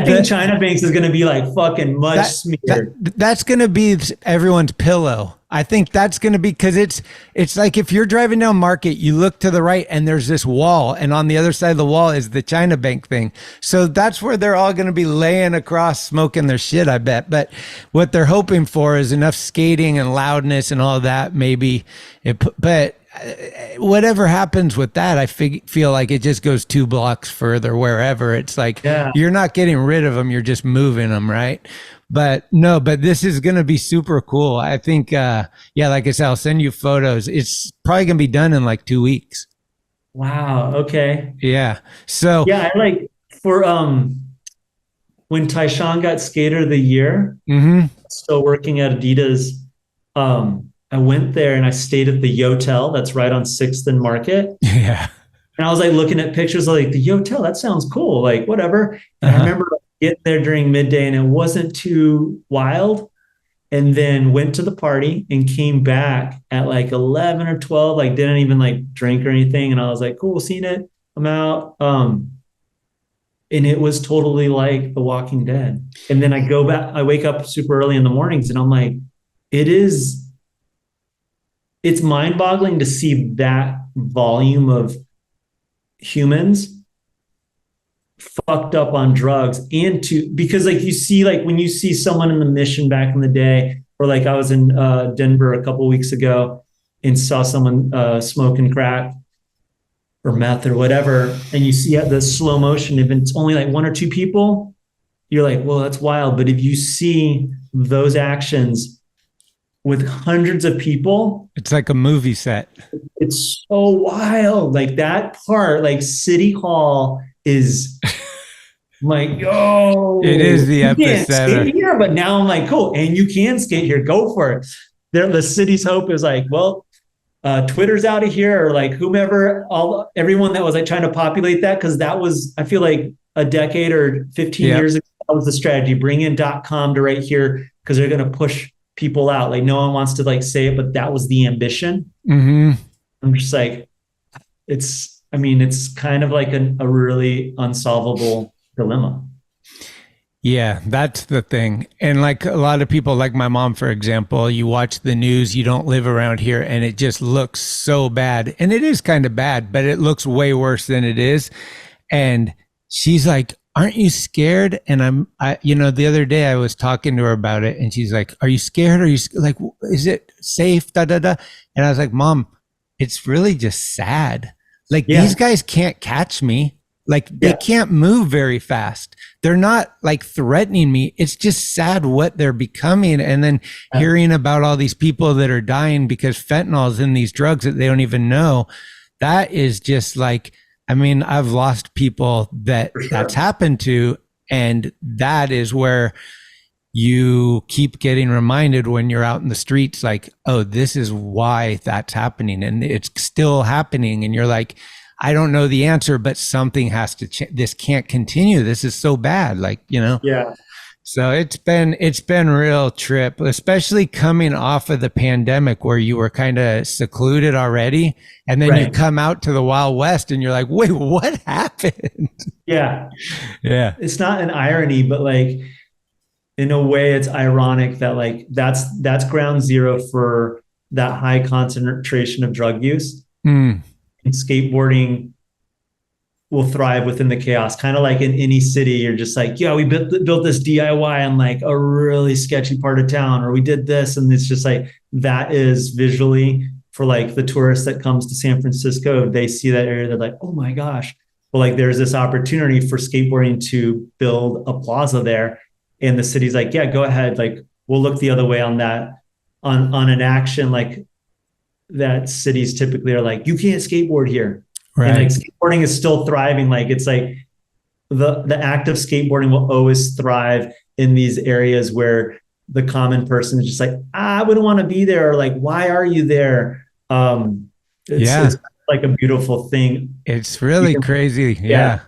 think China Banks is going to be like fucking mud smeared. That's going to be everyone's pillow. I think that's going to be, because it's like if you're driving down Market, you look to the right and there's this wall, and on the other side of the wall is the China Bank thing. So that's where they're all going to be laying across smoking their shit, I bet. But what they're hoping for is enough skating and loudness and all that. Maybe but whatever happens with that, I feel like it just goes 2 blocks further, wherever. It's like, you're not getting rid of them, you're just moving them, right? But this is going to be super cool. I think, like I said, I'll send you photos. It's probably going to be done in like 2 weeks. Wow. Okay. Yeah. So I like for, when Tyshawn got Skater of the Year, still working at Adidas, I went there and I stayed at the Yotel that's right on 6th and Market. Yeah. And I was like looking at pictures of like the Yotel, that sounds cool. Like whatever. And I remember getting there during midday and it wasn't too wild. And then went to the party and came back at like 11 or 12, like didn't even like drink or anything. And I was like, cool, seen it. I'm out. And it was totally like The Walking Dead. And then I go back, I wake up super early in the mornings and I'm like, it's mind-boggling to see that volume of humans fucked up on drugs, and because like you see, like when you see someone in the Mission back in the day, or like I was in Denver a couple of weeks ago and saw someone smoking crack or meth or whatever, and you see the slow motion, if it's only like 1 or 2 people, you're like, well, that's wild. But if you see those actions with hundreds of people, it's like a movie set. It's so wild. Like that part, like City Hall is like, yo, it is the epicenter. Can't skate here, but now I'm like, cool, and you can skate here. Go for it. The city's hope is like, well, Twitter's out of here, or like whomever, everyone that was like trying to populate that, because that was, I feel like a decade or 15 years ago, that was the strategy. Bring in .com to right here because they're going to push people out. Like no one wants to like say it, but that was the ambition. I'm just like, it's kind of like a really unsolvable dilemma. Yeah, that's the thing. And like a lot of people, like my mom, for example, you watch the news, you don't live around here, and it just looks so bad. And it is kind of bad, but it looks way worse than it is. And she's like, aren't you scared? And the other day I was talking to her about it, and she's like, are you scared? Are you like, is it safe? Da, da, da. And I was like, Mom, it's really just sad. Like these guys can't catch me. Like they can't move very fast. They're not like threatening me. It's just sad what they're becoming. And then hearing about all these people that are dying because fentanyl is in these drugs that they don't even know. That is just like, I've lost people that's happened to, and that is where you keep getting reminded when you're out in the streets, like, oh, this is why that's happening. And it's still happening. And you're like, I don't know the answer, but something has to change. This can't continue. This is so bad. Like, Yeah. So it's been a real trip, especially coming off of the pandemic where you were kind of secluded already. And then you come out to the Wild West and you're like, wait, what happened? Yeah. Yeah. It's not an irony, but like, in a way it's ironic that like, that's ground zero for that high concentration of drug use. And skateboarding will thrive within the chaos. Kind of like in any city, you're just like, yeah, we built this DIY on like a really sketchy part of town, or we did this. And it's just like, that is visually for like the tourist that comes to San Francisco, if they see that area, they're like, oh my gosh. Well, like there's this opportunity for skateboarding to build a plaza there. And the city's like, yeah, go ahead. Like we'll look the other way on that, on an action like that cities typically are like, you can't skateboard here. Right. And like skateboarding is still thriving. Like it's like the act of skateboarding will always thrive in these areas where the common person is just like, I wouldn't want to be there. Or like, why are you there? It's like a beautiful thing. It's really crazy. Yeah.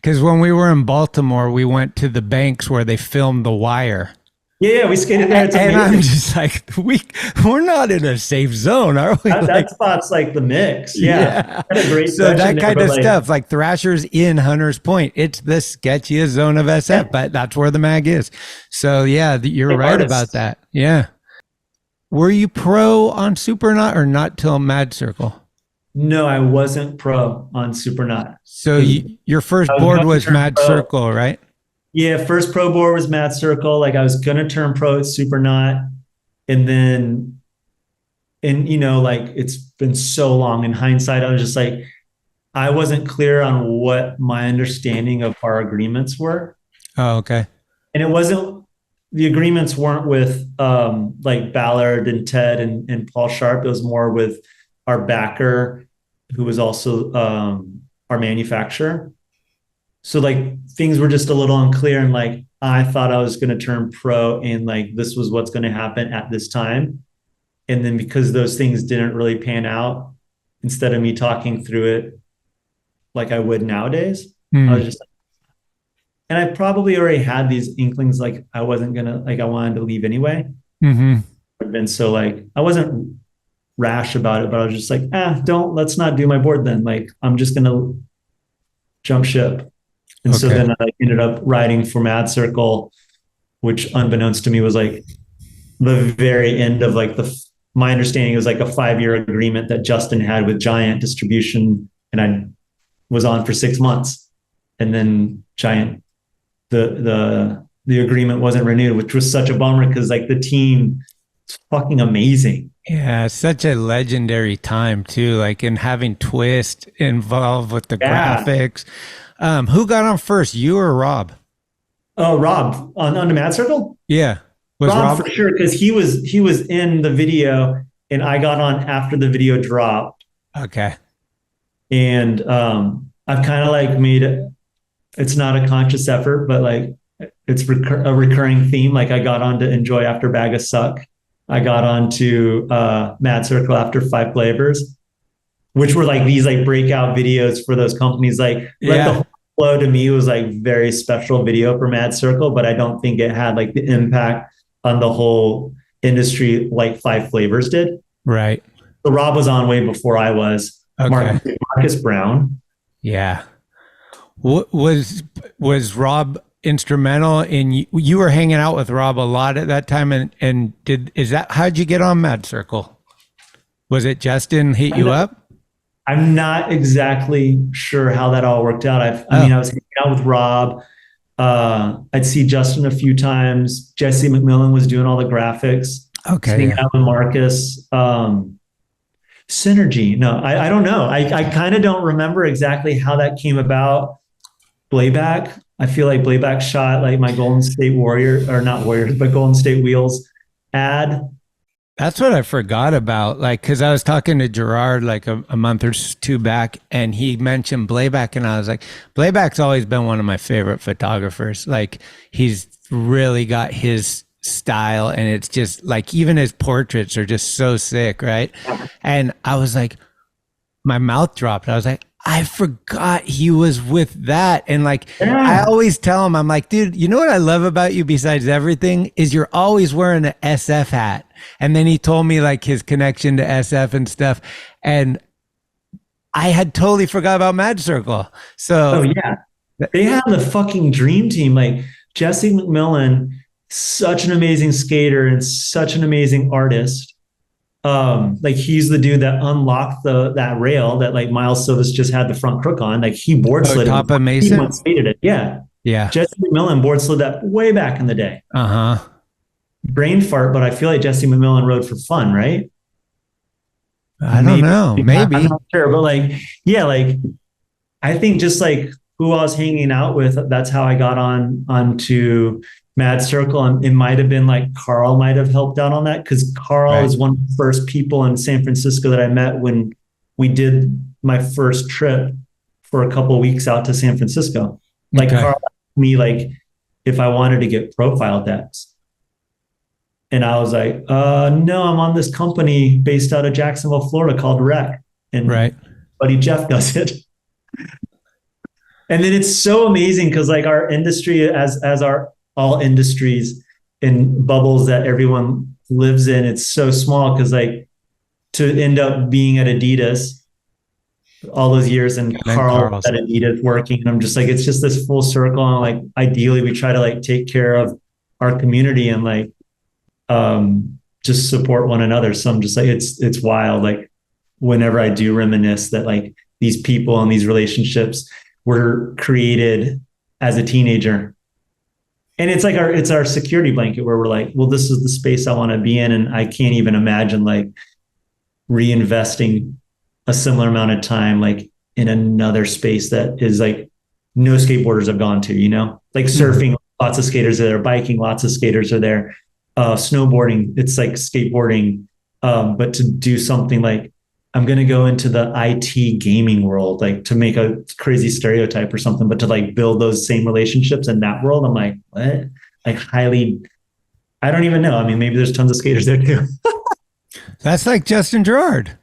Because when we were in Baltimore, we went to the banks where they filmed The Wire. Yeah, we skated there. And I'm just like, we're not in a safe zone, are we? That spot's like the mix. Yeah. Had a great so that kind of like, stuff, like Thrasher's in Hunters Point, it's the sketchiest zone of SF, but that's where the mag is. So yeah, you're right about that. Yeah. Were you pro on Supernaut or not till Mad Circle? No, I wasn't pro on Supernaut. So your first board was Mad Circle, right? Yeah, first pro board was Mad Circle. Like I was gonna turn pro at Supernaut, and then, like it's been so long. In hindsight, I was just like, I wasn't clear on what my understanding of our agreements were. Oh, okay. And the agreements weren't with like Ballard and Ted and Paul Sharp. It was more with our backer, who was also our manufacturer. So like things were just a little unclear, and like I thought I was going to turn pro and like this was what's going to happen at this time. And then because those things didn't really pan out, instead of me talking through it like I would nowadays, I was just, and I probably already had these inklings like I wasn't going to, like I wanted to leave anyway. I've been so like, I wasn't rash about it, but I was just like, let's not do my board then. Like I'm just going to jump ship. And so then I ended up writing for Mad Circle, which unbeknownst to me was like the very end of like my understanding was like a 5-year agreement that Justin had with Giant Distribution. And I was on for 6 months, and then Giant, the agreement wasn't renewed, which was such a bummer because like the team is fucking amazing. Yeah, such a legendary time too. Like in having Twist involved with the graphics. Who got on first, you or Rob? Oh, Rob on the Mad Circle. Yeah, was Rob for sure because he was in the video, and I got on after the video dropped. Okay. And I've kind of like made it. It's not a conscious effort, but like it's a recurring theme. Like I got on to Enjoy after Bag of Suck. I got on to Mad Circle after 5 Flavors, which were like these like breakout videos for those companies. Like Let the Whole Flow to me was like very special video for Mad Circle, but I don't think it had like the impact on the whole industry like 5 Flavors did. Right. So Rob was on way before I was. Okay. Marcus Brown. Yeah. Was Rob instrumental in you were hanging out with Rob a lot at that time, and how'd you get on Mad Circle? Was it Justin hit you up? I'm not exactly sure how that all worked out. I mean, I was hanging out with Rob. I'd see Justin a few times. Jesse McMillan was doing all the graphics. Okay. Hanging out with Marcus. Synergy. No, I don't know. I kind of don't remember exactly how that came about. Blayback. I feel like Blayback shot like my Golden State Warrior, or not Warriors, but Golden State Wheels ad. That's what I forgot about. Like, cause I was talking to Gerard like a month or 2 back, and he mentioned Blayback, and I was like, Blayback's always been one of my favorite photographers. Like he's really got his style, and it's just like, even his portraits are just so sick. Right. And I was like, my mouth dropped. I was like, I forgot he was with that. And like, I always tell him, I'm like, dude, you know what I love about you besides everything is you're always wearing an SF hat. And then he told me like his connection to SF and stuff. And I had totally forgot about Mad Circle. So they had the fucking dream team. Like Jesse McMillan, such an amazing skater and such an amazing artist. Like he's the dude that unlocked that rail that like Miles Silvas just had the front crook on. Like he board slid top of Mason. He skated it. Yeah. Jesse McMillan board slid that way back in the day. Brain fart, but I feel like Jesse McMillan rode for fun, right? I don't know. Maybe. I'm not sure, but like, yeah, like I think just like who I was hanging out with, that's how I got onto Mad Circle. And it might have been like Carl might have helped out on that, because Carl is one of the first people in San Francisco that I met when we did my first trip for a couple of weeks out to San Francisco. Like Carl asked me like if I wanted to get profile decks. And I was like, no, I'm on this company based out of Jacksonville, Florida called Rec. And buddy Jeff does it. And then it's so amazing because like our industry, as our all industries in bubbles that everyone lives in, it's so small because like to end up being at Adidas all those years and Carl at Adidas working, and I'm just like, it's just this full circle. And like ideally we try to like take care of our community and like just support one another. So I'm just like, it's wild. Like whenever I do reminisce that like these people and these relationships were created as a teenager. And it's like our security blanket where we're like, well, this is the space I want to be in. And I can't even imagine like reinvesting a similar amount of time, like in another space that is like no skateboarders have gone to, you know, like surfing, lots of skaters are there, biking, lots of skaters are there, snowboarding, it's like skateboarding. But to do something like, I'm going to go into the IT gaming world, like to make a crazy stereotype or something, but to like build those same relationships in that world. I'm like, what? Like I don't even know. I mean, maybe there's tons of skaters there too. That's like Justin Gerard.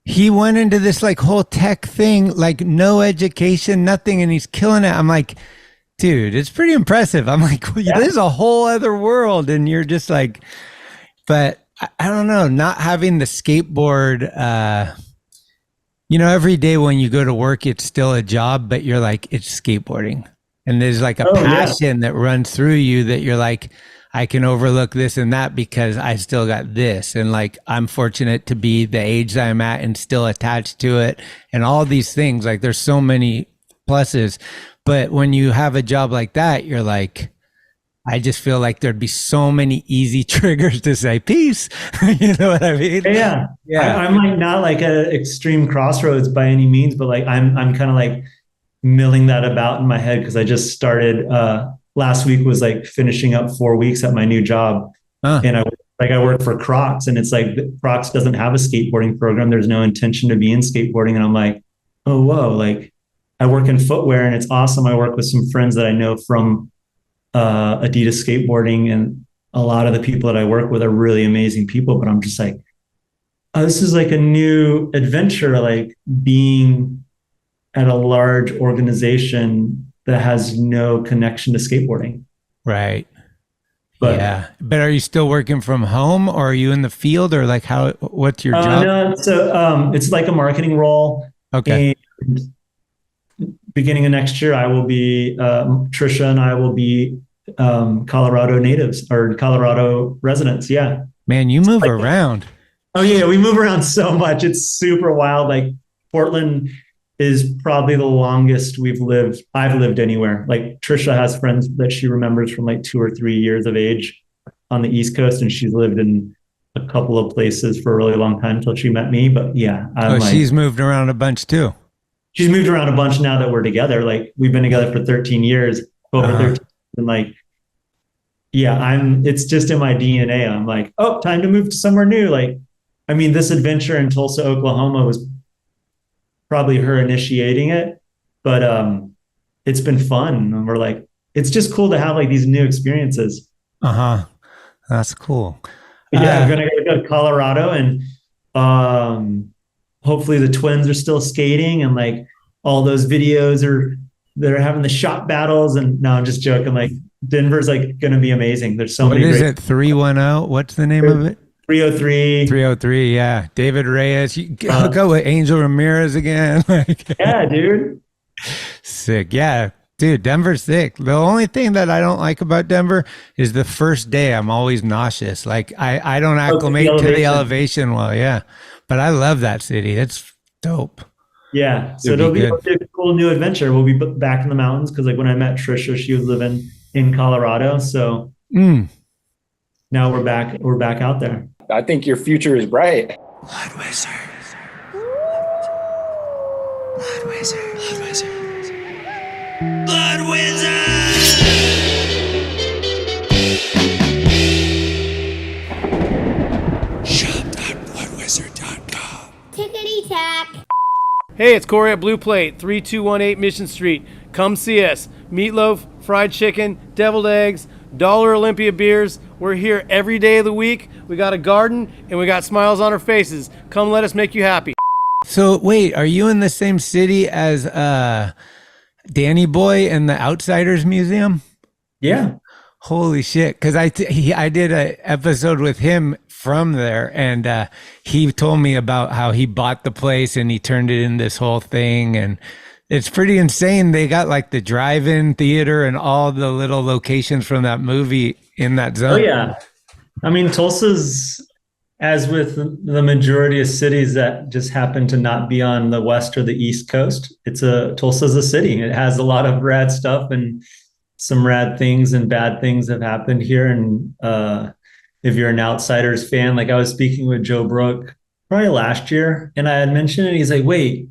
He went into this like whole tech thing, like no education, nothing. And he's killing it. I'm like, dude, it's pretty impressive. I'm like, well, there's a whole other world. And you're just like, but I don't know, not having the skateboard, you know, every day when you go to work, it's still a job, but you're like, it's skateboarding. And there's like a passion that runs through you that you're like, I can overlook this and that because I still got this. And like, I'm fortunate to be the age that I'm at and still attached to it and all these things. Like there's so many pluses, but when you have a job like that, you're like, I just feel like there'd be so many easy triggers to say peace. You know what I mean? Yeah. I'm like not like at extreme crossroads by any means, but like I'm kind of like milling that about in my head because I just started last week was like finishing up 4 weeks at my new job. And I work for Crocs, and it's like Crocs doesn't have a skateboarding program. There's no intention to be in skateboarding. And I'm like, oh, whoa, like I work in footwear and it's awesome. I work with some friends that I know from Adidas skateboarding, and a lot of the people that I work with are really amazing people, but I'm just like, oh, this is like a new adventure, like being at a large organization that has no connection to skateboarding. Right. But, yeah. But are you still working from home, or are you in the field, or like what's your job? No, so it's like a marketing role. Okay. And beginning of next year, I will be, Trisha and I will be Colorado natives or Colorado residents. Yeah. Man, you move around. Oh yeah, we move around so much. It's super wild. Like Portland is probably the longest I've lived anywhere. Like Trisha has friends that she remembers from like 2 or 3 years of age on the East Coast, and she's lived in a couple of places for a really long time until she met me. But yeah, she's moved around a bunch too. She's moved around a bunch now that we're together. Like we've been together for 13 years, over 13, and like, yeah, it's just in my DNA. I'm like, oh, time to move to somewhere new. Like, I mean, this adventure in Tulsa, Oklahoma was probably her initiating it, but it's been fun. And we're like, it's just cool to have like these new experiences. That's cool. Yeah, I'm gonna go to Colorado, and hopefully the twins are still skating, and like all those videos they're having the shot battles. And no, I'm just joking. Like Denver's like going to be amazing. There's so many. What is it? 310? What's the name of it? 303. 303. Yeah. David Reyes. You go with Angel Ramirez again. Yeah, dude. Sick. Yeah. Dude, Denver's sick. The only thing that I don't like about Denver is the first day I'm always nauseous. Like I don't acclimate to the elevation well. Yeah. But I love that city. It's dope. Yeah. So it'll be a cool new adventure. We'll be back in the mountains because like when I met Trisha, she was living in Colorado. So now we're back out there. I think your future is bright. Blood Wizard. Blood Wizard. Blood Wizard. Blood Wizard. Shop.bloodwizard.com. Tickety tack. Hey, it's Corey at Blue Plate, 3218 Mission Street. Come see us. Meatloaf, fried chicken, deviled eggs, Dollar Olympia beers. We're here every day of the week. We got a garden and we got smiles on our faces. Come let us make you happy. So wait, are you in the same city as Danny Boy and the Outsiders Museum? Yeah. Holy shit. Because I did an episode with him from there, and he told me about how he bought the place and he turned it into this whole thing. And it's pretty insane. They got like the drive-in theater and all the little locations from that movie in that zone. Oh, yeah. I mean, Tulsa's, as with the majority of cities that just happen to not be on the West or the East Coast, Tulsa's a city. It has a lot of rad stuff, and some rad things and bad things have happened here. And if you're an Outsiders fan, like I was speaking with Joe Brook probably last year, and I had mentioned it. He's like, wait,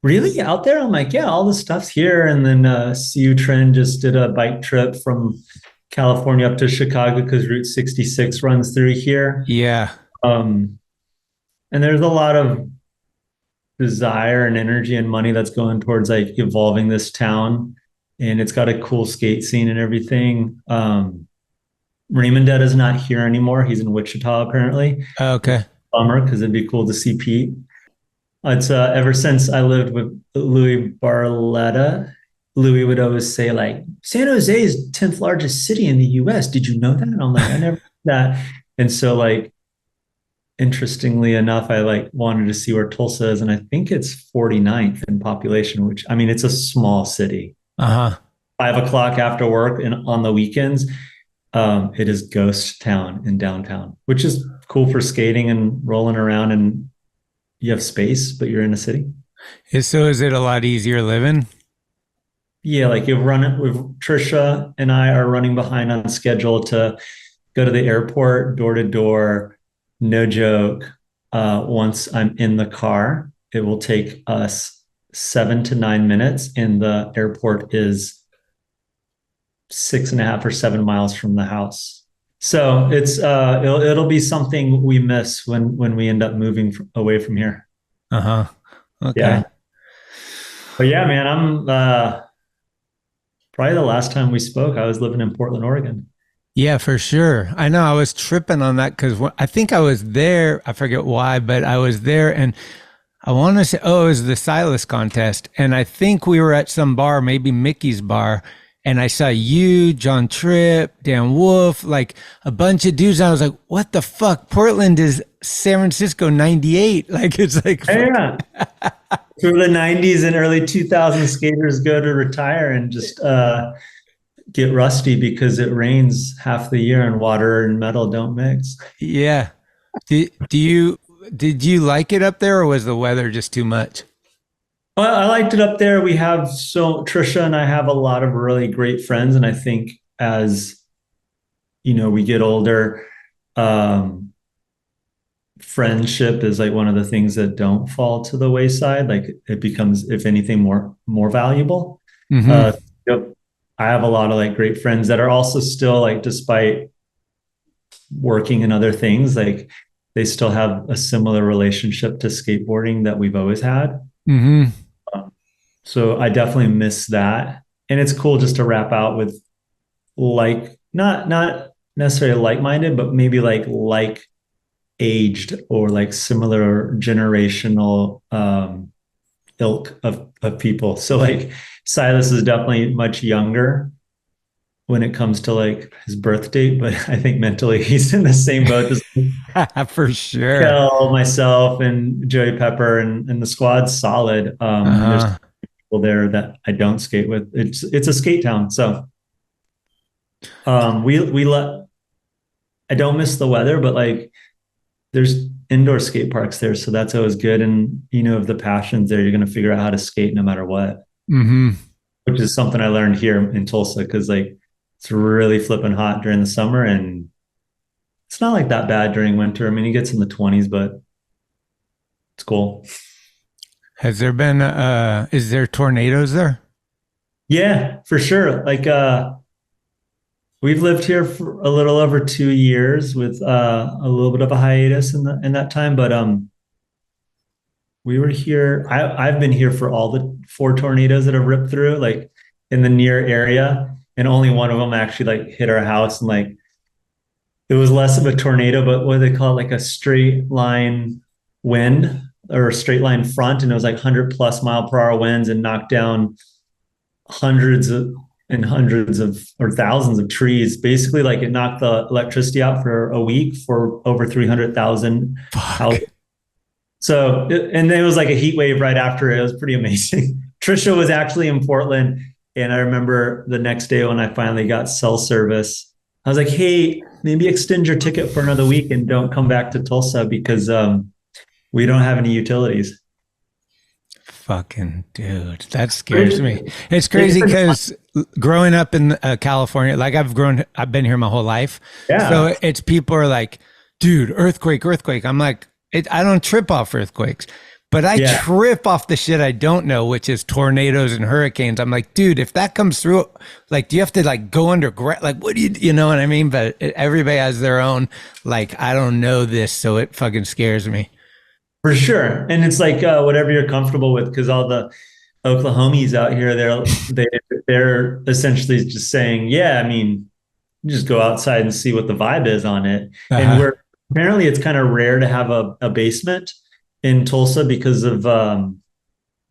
really out there? I'm like, yeah, all the stuff's here. And then CU Trend just did a bike trip from California up to Chicago because Route 66 runs through here. Yeah. And there's a lot of desire and energy and money that's going towards like evolving this town. And it's got a cool skate scene and everything. Raymond Dead is not here anymore. He's in Wichita apparently. Okay. Bummer, because it'd be cool to see Pete. It's ever since I lived with Louis Barletta, Louis would always say like, San Jose is 10th largest city in the US. Did you know that? And I'm like, I never knew that. And so like, interestingly enough, I like wanted to see where Tulsa is. And I think it's 49th in population, which, I mean, it's a small city. 5 o'clock after work and on the weekends, it is ghost town in downtown, which is cool for skating and rolling around, and you have space, but you're in a city. So is it a lot easier living? Yeah, like you've run it with Trisha and I are running behind on schedule to go to the airport door to door. No joke. Once I'm in the car, it will take us 7 to 9 minutes, and the airport is 6.5 or 7 miles from the house. So it's it'll be something we miss when we end up moving away from here. Okay. Yeah. But yeah, man, I'm probably the last time we spoke, I was living in Portland, Oregon. Yeah, for sure. I know I was tripping on that because I think I was there. I forget why, but I was there, and I want to say, it was the Silas contest. And I think we were at some bar, maybe Mickey's bar. And I saw you, John Tripp, Dan Wolf, like a bunch of dudes. I was like, what the fuck? Portland is San Francisco 98. Like, it's like, yeah. Through the 90s and early 2000s, skaters go to retire and just get rusty because it rains half the year and water and metal don't mix. Yeah. Did you like it up there, or was the weather just too much? Well, I liked it up there. Trisha and I have a lot of really great friends. And I think as, we get older, friendship is like one of the things that don't fall to the wayside. Like it becomes, if anything, more valuable. Mm-hmm. I have a lot of like great friends that are also still like, despite working in other things, like they still have a similar relationship to skateboarding that we've always had. Mm-hmm. So I definitely miss that. And it's cool just to wrap out with like, not necessarily like-minded, but maybe like aged or like similar generational ilk of people. So like Silas is definitely much younger when it comes to like his birth date, but I think mentally he's in the same boat as for sure. Kel, myself, and Joey Pepper, and the squad's solid. There's people there that I don't skate with. It's a skate town, so I don't miss the weather, but like there's indoor skate parks there, so that's always good. And if the passion's there, you're going to figure out how to skate no matter what. Mm-hmm. Which is something I learned here in Tulsa, because like it's really flipping hot during the summer, and it's not like that bad during winter. I mean, it gets in the 20s, but it's cool. Has there been is there tornadoes there? Yeah, for sure. Like we've lived here for a little over 2 years with a little bit of a hiatus in that time, but we were here. I've been here for all the 4 tornadoes that have ripped through, like in the near area, and only one of them actually like hit our house, and like it was less of a tornado, but what do they call it, like a straight line wind or a straight line front, and it was like 100+ mile per hour winds and knocked down and hundreds of or thousands of trees. Basically, like it knocked the electricity out for a week for over 300,000 houses. So, and then it was like a heat wave right after it. It was pretty amazing. Trisha was actually in Portland, and I remember the next day when I finally got cell service, I was like, hey, maybe extend your ticket for another week and don't come back to Tulsa because we don't have any utilities. Fucking dude, that scares me. It's crazy because growing up in California, like I've been here my whole life. Yeah. So it's people are like, dude, earthquake. I'm like, I don't trip off earthquakes, but I trip off the shit I don't know, which is tornadoes and hurricanes. I'm like, dude, if that comes through, like, do you have to like go underground? Like, what do you know what I mean? But everybody has their own, like, I don't know this, so it fucking scares me. For sure. And it's like whatever you're comfortable with, because all the Oklahomies out here, they're essentially just saying, yeah, I mean, just go outside and see what the vibe is on it. And apparently it's kind of rare to have a basement in Tulsa because of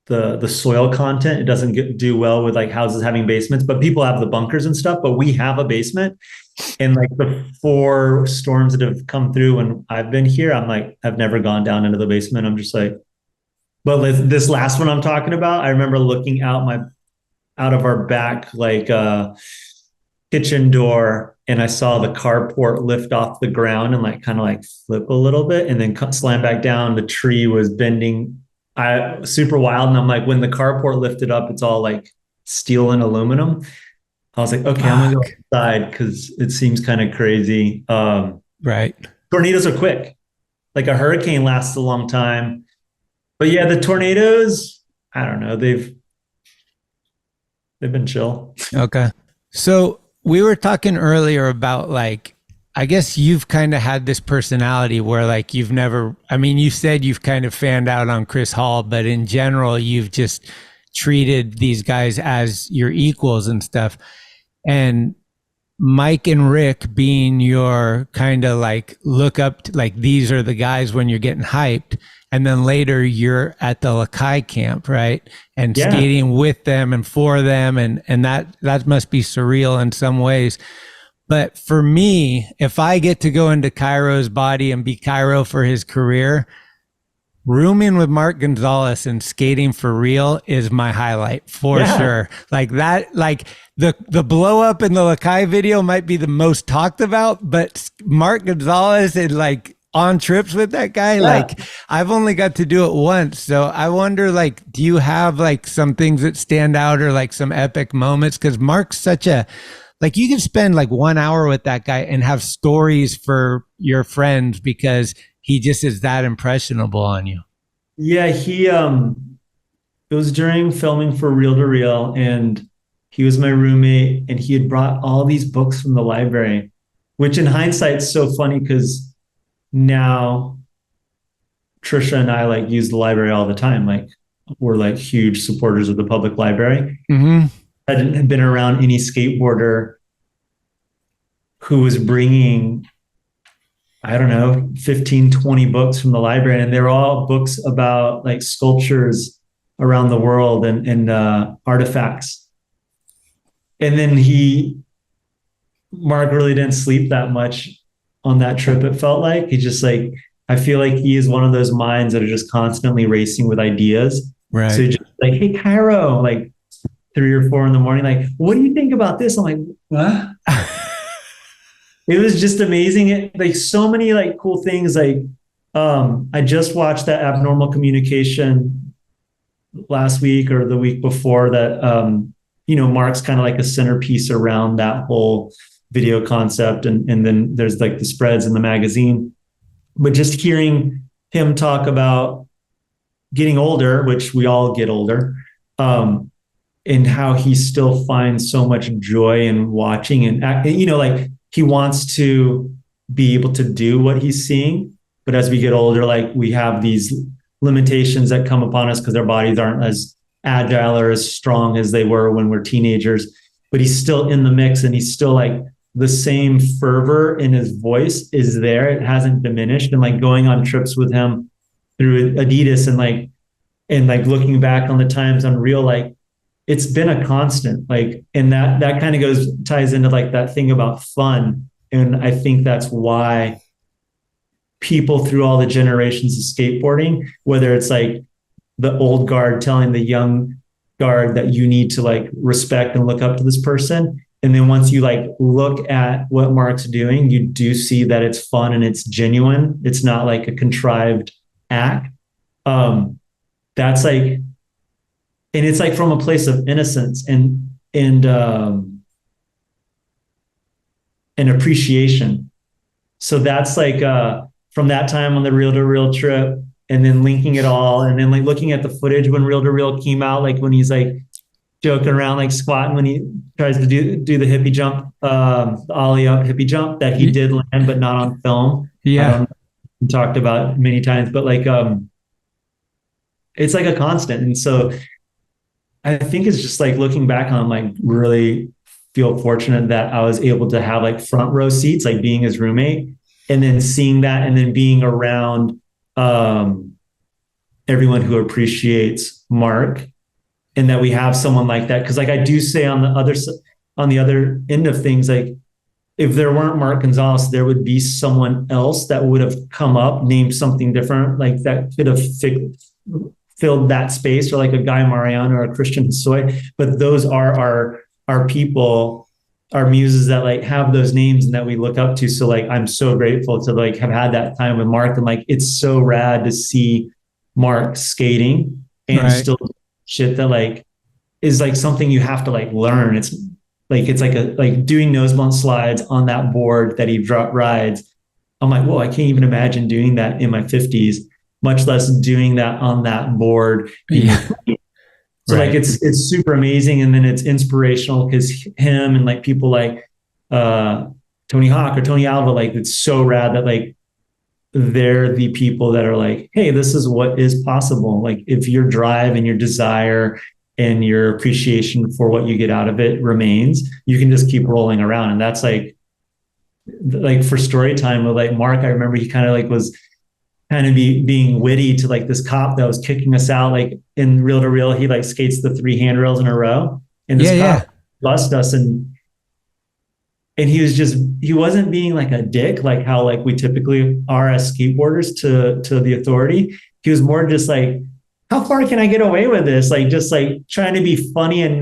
the soil content. It doesn't do well with like houses having basements, but people have the bunkers and stuff, but we have a basement. And like the 4 storms that have come through when I've been here, I'm like, I've never gone down into the basement. I'm just like, but this last one I'm talking about, I remember looking out of our back, like kitchen door, and I saw the carport lift off the ground and like kind of like flip a little bit and then slam back down. The tree was bending super wild. And I'm like, when the carport lifted up, it's all like steel and aluminum. I was like, okay, I'm gonna go inside because it seems kind of crazy. Right. Tornadoes are quick. Like a hurricane lasts a long time. But yeah, the tornadoes, I don't know, they've been chill. Okay. So we were talking earlier about like, I guess you've kind of had this personality where like you said you've kind of fanned out on Chris Hall, but in general, you've just treated these guys as your equals and stuff. And Mike and Rick being your kind of like look up to, like these are the guys when you're getting hyped. And then later you're at the Lakai camp, right? And skating with them and for them. And that must be surreal in some ways. But for me, if I get to go into Cairo's body and be Cairo for his career, rooming with Mark Gonzalez and skating for real is my highlight for sure. Like that, like the blow up in the Lakai video might be the most talked about, but Mark Gonzalez and like on trips with that guy, like I've only got to do it once. So I wonder, like, do you have like some things that stand out or like some epic moments? Cause Mark's such like you can spend like 1 hour with that guy and have stories for your friends because he just is that impressionable on you. Yeah, it was during filming for Reel to Reel, and he was my roommate, and he had brought all these books from the library, which in hindsight is so funny because now Trisha and I like use the library all the time. Like we're like huge supporters of the public library. Mm-hmm. I hadn't been around any skateboarder who was bringing, I don't know, 15, 20 books from the library. And they're all books about like sculptures around the world and artifacts. And then Mark really didn't sleep that much on that trip. It felt like he just like, I feel like he is one of those minds that are just constantly racing with ideas. Right. So just like, hey, Cairo, like 3 or 4 in the morning, like, what do you think about this? I'm like, what? It was just amazing. Like so many like cool things. Like I just watched that Abnormal Communication last week or the week before that, Mark's kind of like a centerpiece around that whole video concept. And then there's like the spreads in the magazine, but just hearing him talk about getting older, which we all get older, and how he still finds so much joy in watching and, like he wants to be able to do what he's seeing. But as we get older, like we have these limitations that come upon us because our bodies aren't as agile or as strong as they were when we're teenagers, but he's still in the mix and he's still like the same fervor in his voice is there. It hasn't diminished. And like going on trips with him through Adidas and looking back on the times on Reel, like it's been a constant, like, and that kind of ties into like that thing about fun. And I think that's why people through all the generations of skateboarding, whether it's like the old guard telling the young guard that you need to like respect and look up to this person. And then once you like look at what Mark's doing, you do see that it's fun and it's genuine. It's not like a contrived act. That's like, and it's like from a place of innocence and appreciation. So that's like from that time on the Reel to Reel trip, and then linking it all, and then like looking at the footage when Reel to Reel came out, like when he's like joking around, like squatting when he tries to do the hippie jump, the ollie up hippie jump that he did land, but not on film. Yeah. We talked about many times, but like, it's like a constant. And so I think it's just like looking back on, like, really feel fortunate that I was able to have like front row seats, like being his roommate, and then seeing that, and then being around everyone who appreciates Mark, and that we have someone like that. Cause like I do say on the other end of things, like if there weren't Mark Gonzalez, there would be someone else that would have come up, named something different, like that could have filled that space, or like a Guy Mariano or a Christian Hosoi. But those are our people, our muses that like have those names and that we look up to. So like, I'm so grateful to like have had that time with Mark, and like, it's so rad to see Mark skating and still shit that like is like something you have to like learn. It's like doing nose blunt slides on that board that he rides. I'm like, whoa, I can't even imagine doing that in my 50s, much less doing that on that board. Yeah. So like it's super amazing, and then it's inspirational because him and like people like Tony Hawk or Tony Alva, like it's so rad that like they're the people that are like, hey, this is what is possible. Like if your drive and your desire and your appreciation for what you get out of it remains, you can just keep rolling around. And that's like for story time with like Mark, I remember he kind of like was kind of being witty to like this cop that was kicking us out. Like in Reel to Reel, he like skates the 3 handrails in a row, and this cop bust us, and he wasn't being like a dick, like how like we typically are as skateboarders to the authority. He was more just like, how far can I get away with this? Like, just like trying to be funny, and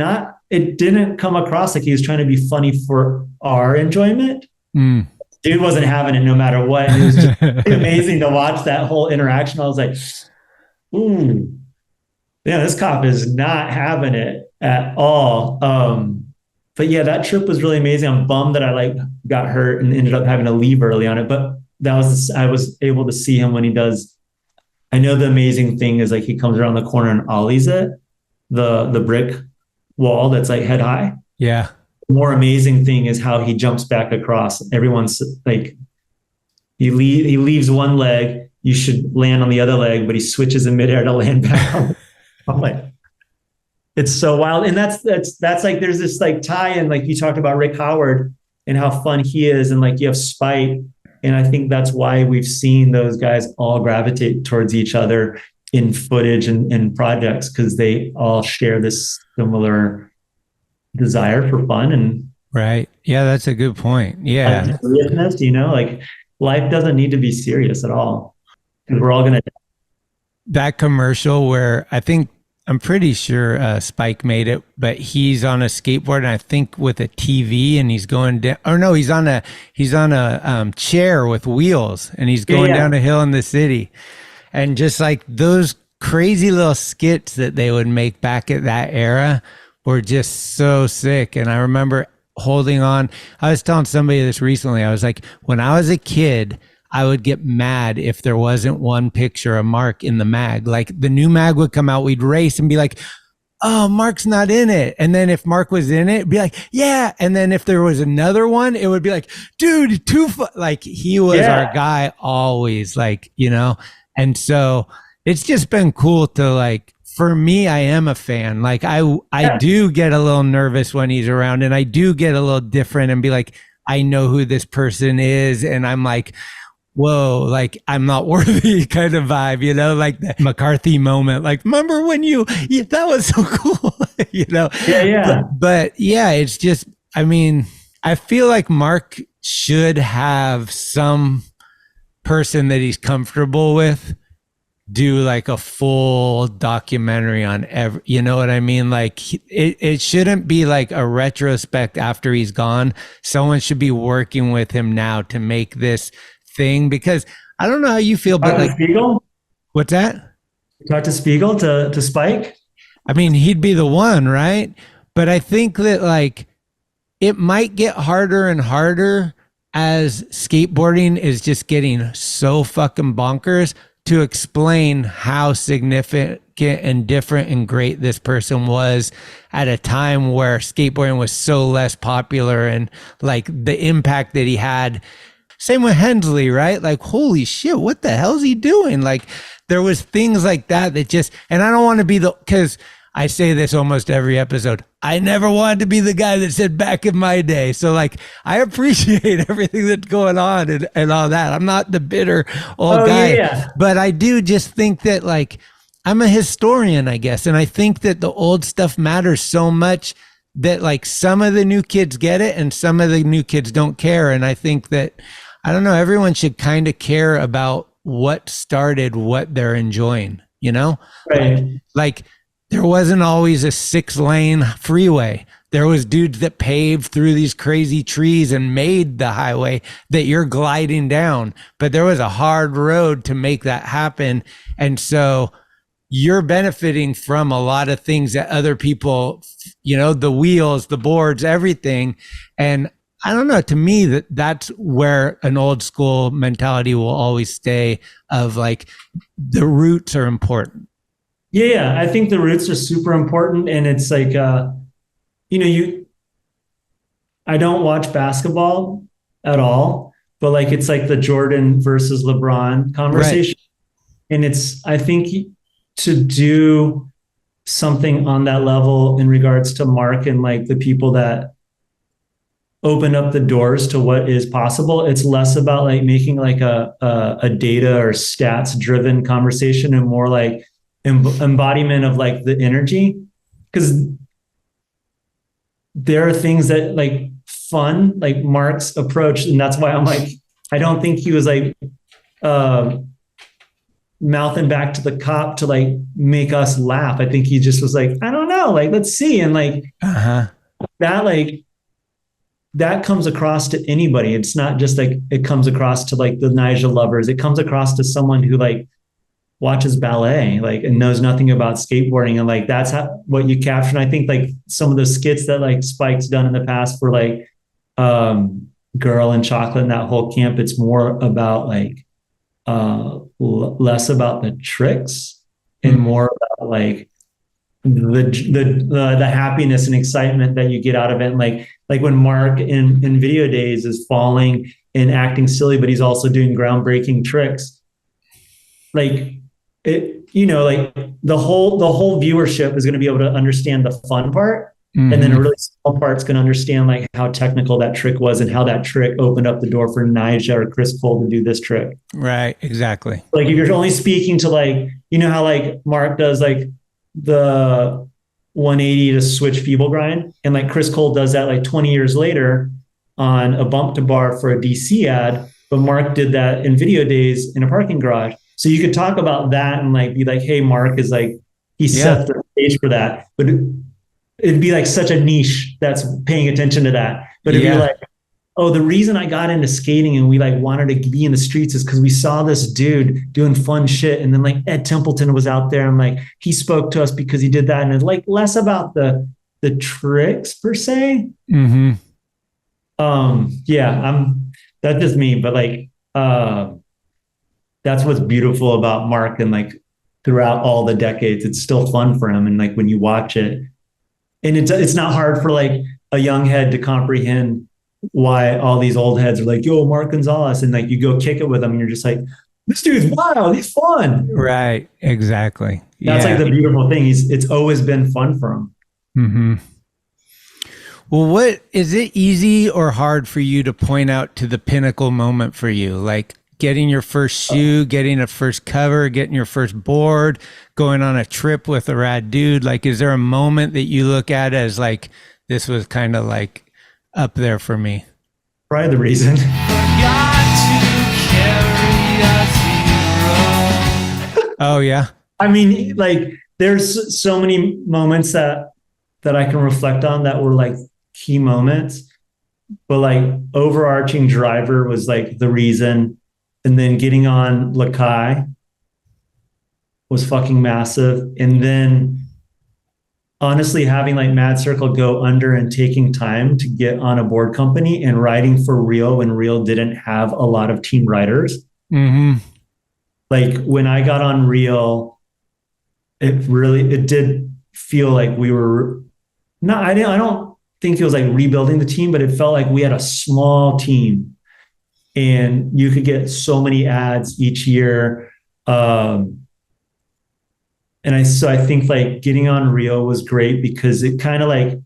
it didn't come across like he was trying to be funny for our enjoyment. Dude wasn't having it no matter what. It was just amazing to watch that whole interaction. I was like, ooh, yeah, this cop is not having it at all. But yeah, that trip was really amazing. I'm bummed that I like got hurt and ended up having to leave early on it. But I was able to see him when he does. I know the amazing thing is like he comes around the corner and ollies it, the brick wall that's like head high. Yeah. The more amazing thing is how he jumps back across. Everyone's like, he leaves one leg, you should land on the other leg, but he switches in midair to land back on. I'm like, it's so wild. And that's like, there's this like tie in, like you talked about Rick Howard and how fun he is. And like you have Spike. And I think that's why we've seen those guys all gravitate towards each other in footage and projects, because they all share this similar desire for fun. And yeah, that's a good point. Yeah, seriousness, like life doesn't need to be serious at all, because we're all gonna. That commercial where I'm pretty sure Spike made it, but he's on a skateboard, and I think with a TV, and he's going down. Or no, he's on a chair with wheels, and he's going down a hill in the city, and just like those crazy little skits that they would make back at that era were just so sick. And I remember holding on. I was telling somebody this recently. I was like, when I was a kid, I would get mad if there wasn't one picture of Mark in the mag. Like the new mag would come out, we'd race and be like, oh, Mark's not in it. And then if Mark was in it, it'd be like, yeah. And then if there was another one, it would be like, dude, like he was our guy always, like, and so it's just been cool to like, for me, I am a fan. Like I do get a little nervous when he's around, and I do get a little different and be like, I know who this person is. And I'm like, whoa, like I'm not worthy kind of vibe, you know, like the McCarthy moment. Like, remember when that was so cool, you know? Yeah. But yeah, it's just, I mean, I feel like Mark should have some person that he's comfortable with do like a full documentary on every, you know what I mean? Like it shouldn't be like a retrospect after he's gone. Someone should be working with him now to make this thing, because I don't know how you feel, but like Spiegel? What's that? Talk to Spiegel to Spike? I mean, he'd be the one, right? But I think that like it might get harder and harder as skateboarding is just getting so fucking bonkers to explain how significant and different and great this person was at a time where skateboarding was so less popular, and like the impact that he had. Same with Hensley, right? Like, holy shit, what the hell's he doing? Like, there was things like that just, and I don't want to be because I say this almost every episode, I never wanted to be the guy that said back in my day. So like, I appreciate everything that's going on and all that. I'm not the bitter old guy, but I do just think that like, I'm a historian, I guess. And I think that the old stuff matters so much that like some of the new kids get it and some of the new kids don't care. And I think that, I don't know, everyone should kind of care about what started what they're enjoying, you know? Right. Like there wasn't always a 6-lane freeway. There was dudes that paved through these crazy trees and made the highway that you're gliding down, but there was a hard road to make that happen. And so you're benefiting from a lot of things that other people, you know, the wheels, the boards, everything. And I don't know, to me that's where an old school mentality will always stay, of like the roots are important. Yeah, I think the roots are super important. And it's like, you know, I don't watch basketball at all, but like, it's like the Jordan versus LeBron conversation. Right. And I think to do something on that level in regards to Mark and like the people that open up the doors to what is possible, it's less about like making like a data or stats driven conversation and more like embodiment of like the energy. Because there are things that like fun, like Mark's approach. And that's why I'm like, I don't think he was like mouthing back to the cop to like make us laugh. I think he just was like, I don't know, like, let's see. And like that comes across to anybody. It's not just like it comes across to like the Nigel lovers. It comes across to someone who like watches ballet, like, and knows nothing about skateboarding. And like, that's what you capture. And I think like some of the skits that like Spike's done in the past for like Girl and Chocolate and that whole camp, it's more about like less about the tricks and more about like the happiness and excitement that you get out of it. And like when Mark in Video Days is falling and acting silly, but he's also doing groundbreaking tricks. Like it, you know, like the whole viewership is going to be able to understand the fun part. Mm-hmm. And then a really small part's going to understand like how technical that trick was and how that trick opened up the door for Nyjah or Chris Cole to do this trick. Right. Exactly. Like if you're only speaking to like, you know how like Mark does like the 180 to switch feeble grind, and like Chris Cole does that like 20 years later on a bump to bar for a DC ad, but Mark did that in Video Days in a parking garage. So you could talk about that and like be like, hey, Mark is like, he set the stage for that, but it'd be like such a niche that's paying attention to that. But if you're like, oh, the reason I got into skating and we like wanted to be in the streets is because we saw this dude doing fun shit. And then like Ed Templeton was out there and like, he spoke to us because he did that. And it's like less about the tricks per se. Mm-hmm. That's just me, but like, that's what's beautiful about Mark. And like throughout all the decades, it's still fun for him. And like, when you watch it, and it's not hard for like a young head to comprehend why all these old heads are like, yo, Mark Gonzalez. And like, you go kick it with them and you're just like, this dude's wild. He's fun. Right. Exactly. That's like the beautiful thing. It's always been fun for him. Mm-hmm. Well, what is it easy or hard for you to point out to the pinnacle moment for you? Like, getting your first shoe, getting a first cover, getting your first board, going on a trip with a rad dude? Like, is there a moment that you look at as like, this was kind of like up there for me? Probably the reason. Oh yeah. I mean, like there's so many moments that I can reflect on that were like key moments, but like overarching driver was like the reason. And then getting on Lakai was fucking massive. And then honestly having like Mad Circle go under and taking time to get on a board company and riding for Real when Real didn't have a lot of team riders. Mm-hmm. Like when I got on Real, it did feel like we were I don't think it was like rebuilding the team, but it felt like we had a small team and you could get so many ads each year. And I think like getting on Real was great because it kind of like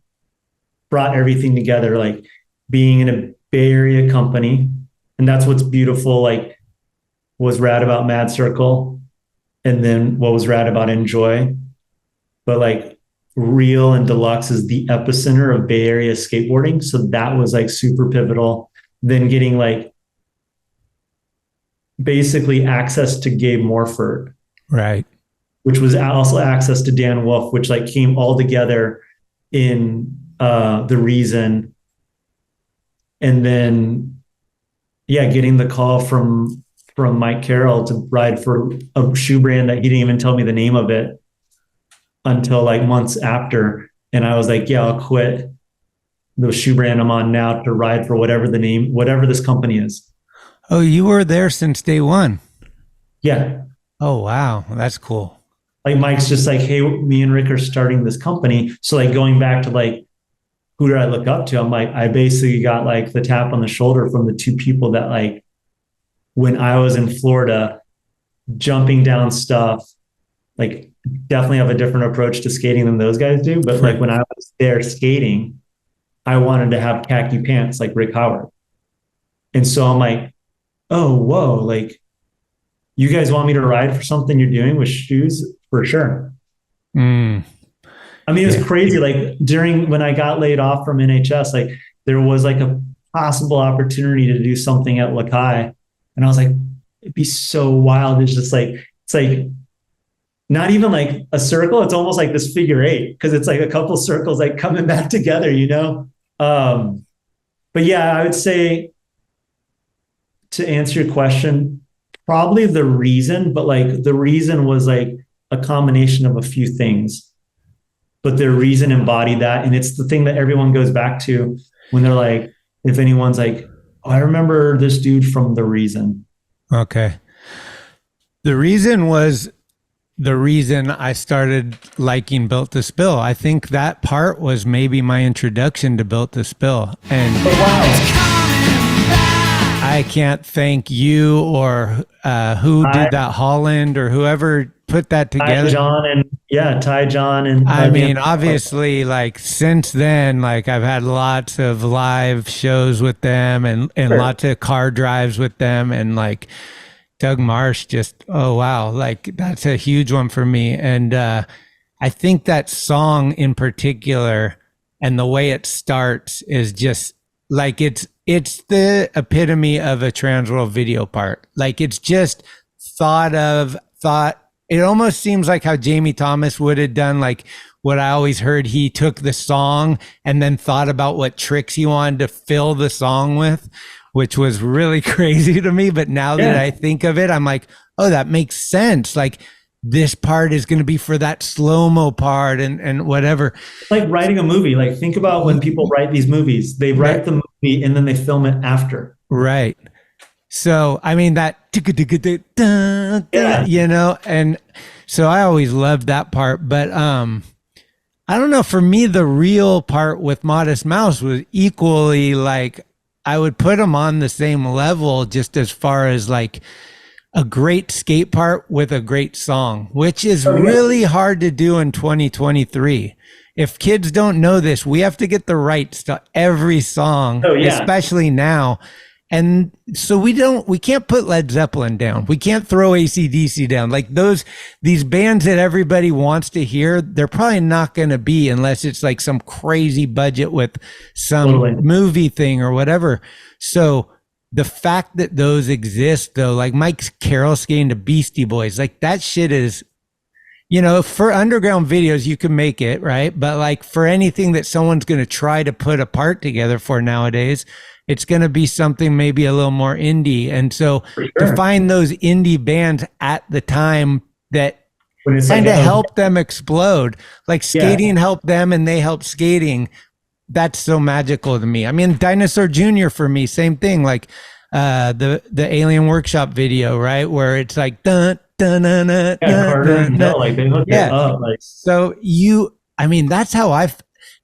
brought everything together, like being in a Bay Area company. And that's what's beautiful, like was rad about Mad Circle. And then what was rad about Enjoy. But like Real and Deluxe is the epicenter of Bay Area skateboarding. So that was like super pivotal. Then getting like basically access to Gabe Morford. Right. Which was also access to Dan Wolf, which like came all together in The Reason. And then, yeah, getting the call from Mike Carroll to ride for a shoe brand that he didn't even tell me the name of it until like months after. And I was like, yeah, I'll quit the shoe brand I'm on now to ride for whatever this company is. Oh, you were there since day one? Yeah. Oh, wow. That's cool. Like Mike's just like, hey, me and Rick are starting this company. So like going back to like, who did I look up to? I'm like, I basically got like the tap on the shoulder from the two people that like, when I was in Florida, jumping down stuff, like definitely have a different approach to skating than those guys do. But like when I was there skating, I wanted to have khaki pants like Rick Howard. And so I'm like, oh, whoa, like you guys want me to ride for something you're doing with shoes? For sure. Mm. I mean, it was crazy. Like when I got laid off from NHS, like there was like a possible opportunity to do something at Lakai. And I was like, it'd be so wild. It's just like, it's like not even like a circle. It's almost like this figure eight because it's like a couple circles like coming back together, you know? But yeah, I would say to answer your question, probably The Reason, but like The Reason was like a combination of a few things, but The Reason embodied that. And it's the thing that everyone goes back to when they're like, if anyone's like, oh, I remember this dude from The Reason. Okay. The Reason was the reason I started liking Built to Spill. I think that part was maybe my introduction to Built to Spill. And I can't thank you or who did that, Holland or whoever put that together. Ty John. And I mean, obviously, like since then, like I've had lots of live shows with them and lots of car drives with them. And like Doug Marsh just, oh, wow. Like that's a huge one for me. And I think that song in particular and the way it starts is just like, it's the epitome of a Transworld video part. Like it's just it almost seems like how Jamie Thomas would have done, like what I always heard, he took the song and then thought about what tricks he wanted to fill the song with, which was really crazy to me. But now that I think of it, I'm like, oh, that makes sense. Like this part is going to be for that slow-mo part and whatever. Like writing a movie. Like think about when people write these movies, they write the movie and then they film it after. Right. So, I mean, that, you know, and so I always loved that part. But I don't know, for me, the real part with Modest Mouse was equally like, I would put them on the same level just as far as like a great skate part with a great song, which is really hard to do in 2023. If kids don't know this, we have to get the rights to every song, especially now. And so we can't put Led Zeppelin down. We can't throw AC/DC down. Like these bands that everybody wants to hear, they're probably not going to be unless it's like some crazy budget with some movie thing or whatever. So the fact that those exist though, like Mike Carroll skating to Beastie Boys, like that shit is, you know, for underground videos, you can make it, right? But like for anything that someone's going to try to put a part together for nowadays, it's going to be something maybe a little more indie. And so to find those indie bands at the time that kind of helped them explode, like skating helped them and they helped skating. That's so magical to me. I mean, Dinosaur Jr. for me, same thing. Like the Alien Workshop video, right? Where it's like, dun, dun, dun, dun, Carter dun, and dun. Bill, like they hooked it up. Like, so I mean, that's how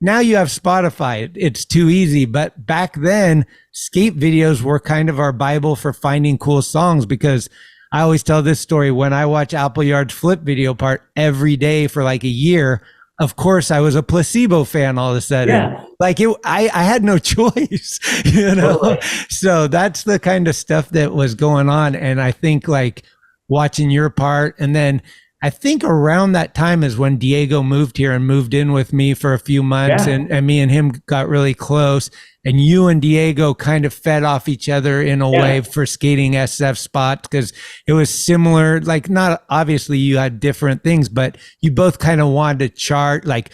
now you have Spotify. It's too easy. But back then, skate videos were kind of our Bible for finding cool songs, because I always tell this story. When I watch Appleyard's flip video part every day for like a year, of course, I was a Placebo fan all of a sudden. Yeah. Like I had no choice, you know? Totally. So that's the kind of stuff that was going on. And I think like watching your part, and then I think around that time is when Diego moved here and moved in with me for a few months, and me and him got really close. And you and Diego kind of fed off each other in a way for skating SF spots, because it was similar. Like, not obviously you had different things, but you both kind of wanted to chart, like,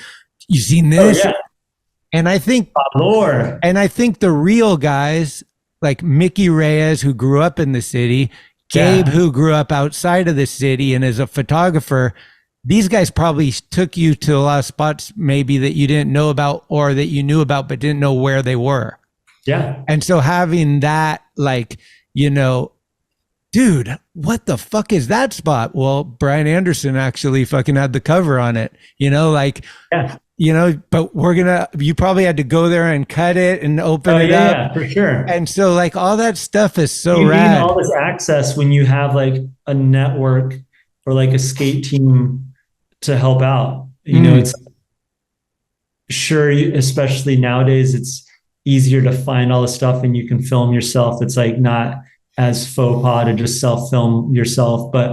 you seen this? And I think, and I think the real guys like Mickey Reyes, who grew up in the city, Gabe, who grew up outside of the city and is a photographer, these guys probably took you to a lot of spots maybe that you didn't know about, or that you knew about but didn't know where they were. Yeah. And so having that, like, you know, dude, what the fuck is that spot? Well, Brian Anderson actually fucking had the cover on it, you know, like, you know, but you probably had to go there and cut it and open it up. Yeah, for sure. And so like all that stuff is so you rad. need all this access when you have like a network or like a skate team to help out. You know, it's sure, especially nowadays, it's easier to find all the stuff and you can film yourself. It's like not as faux pas to just self-film yourself. But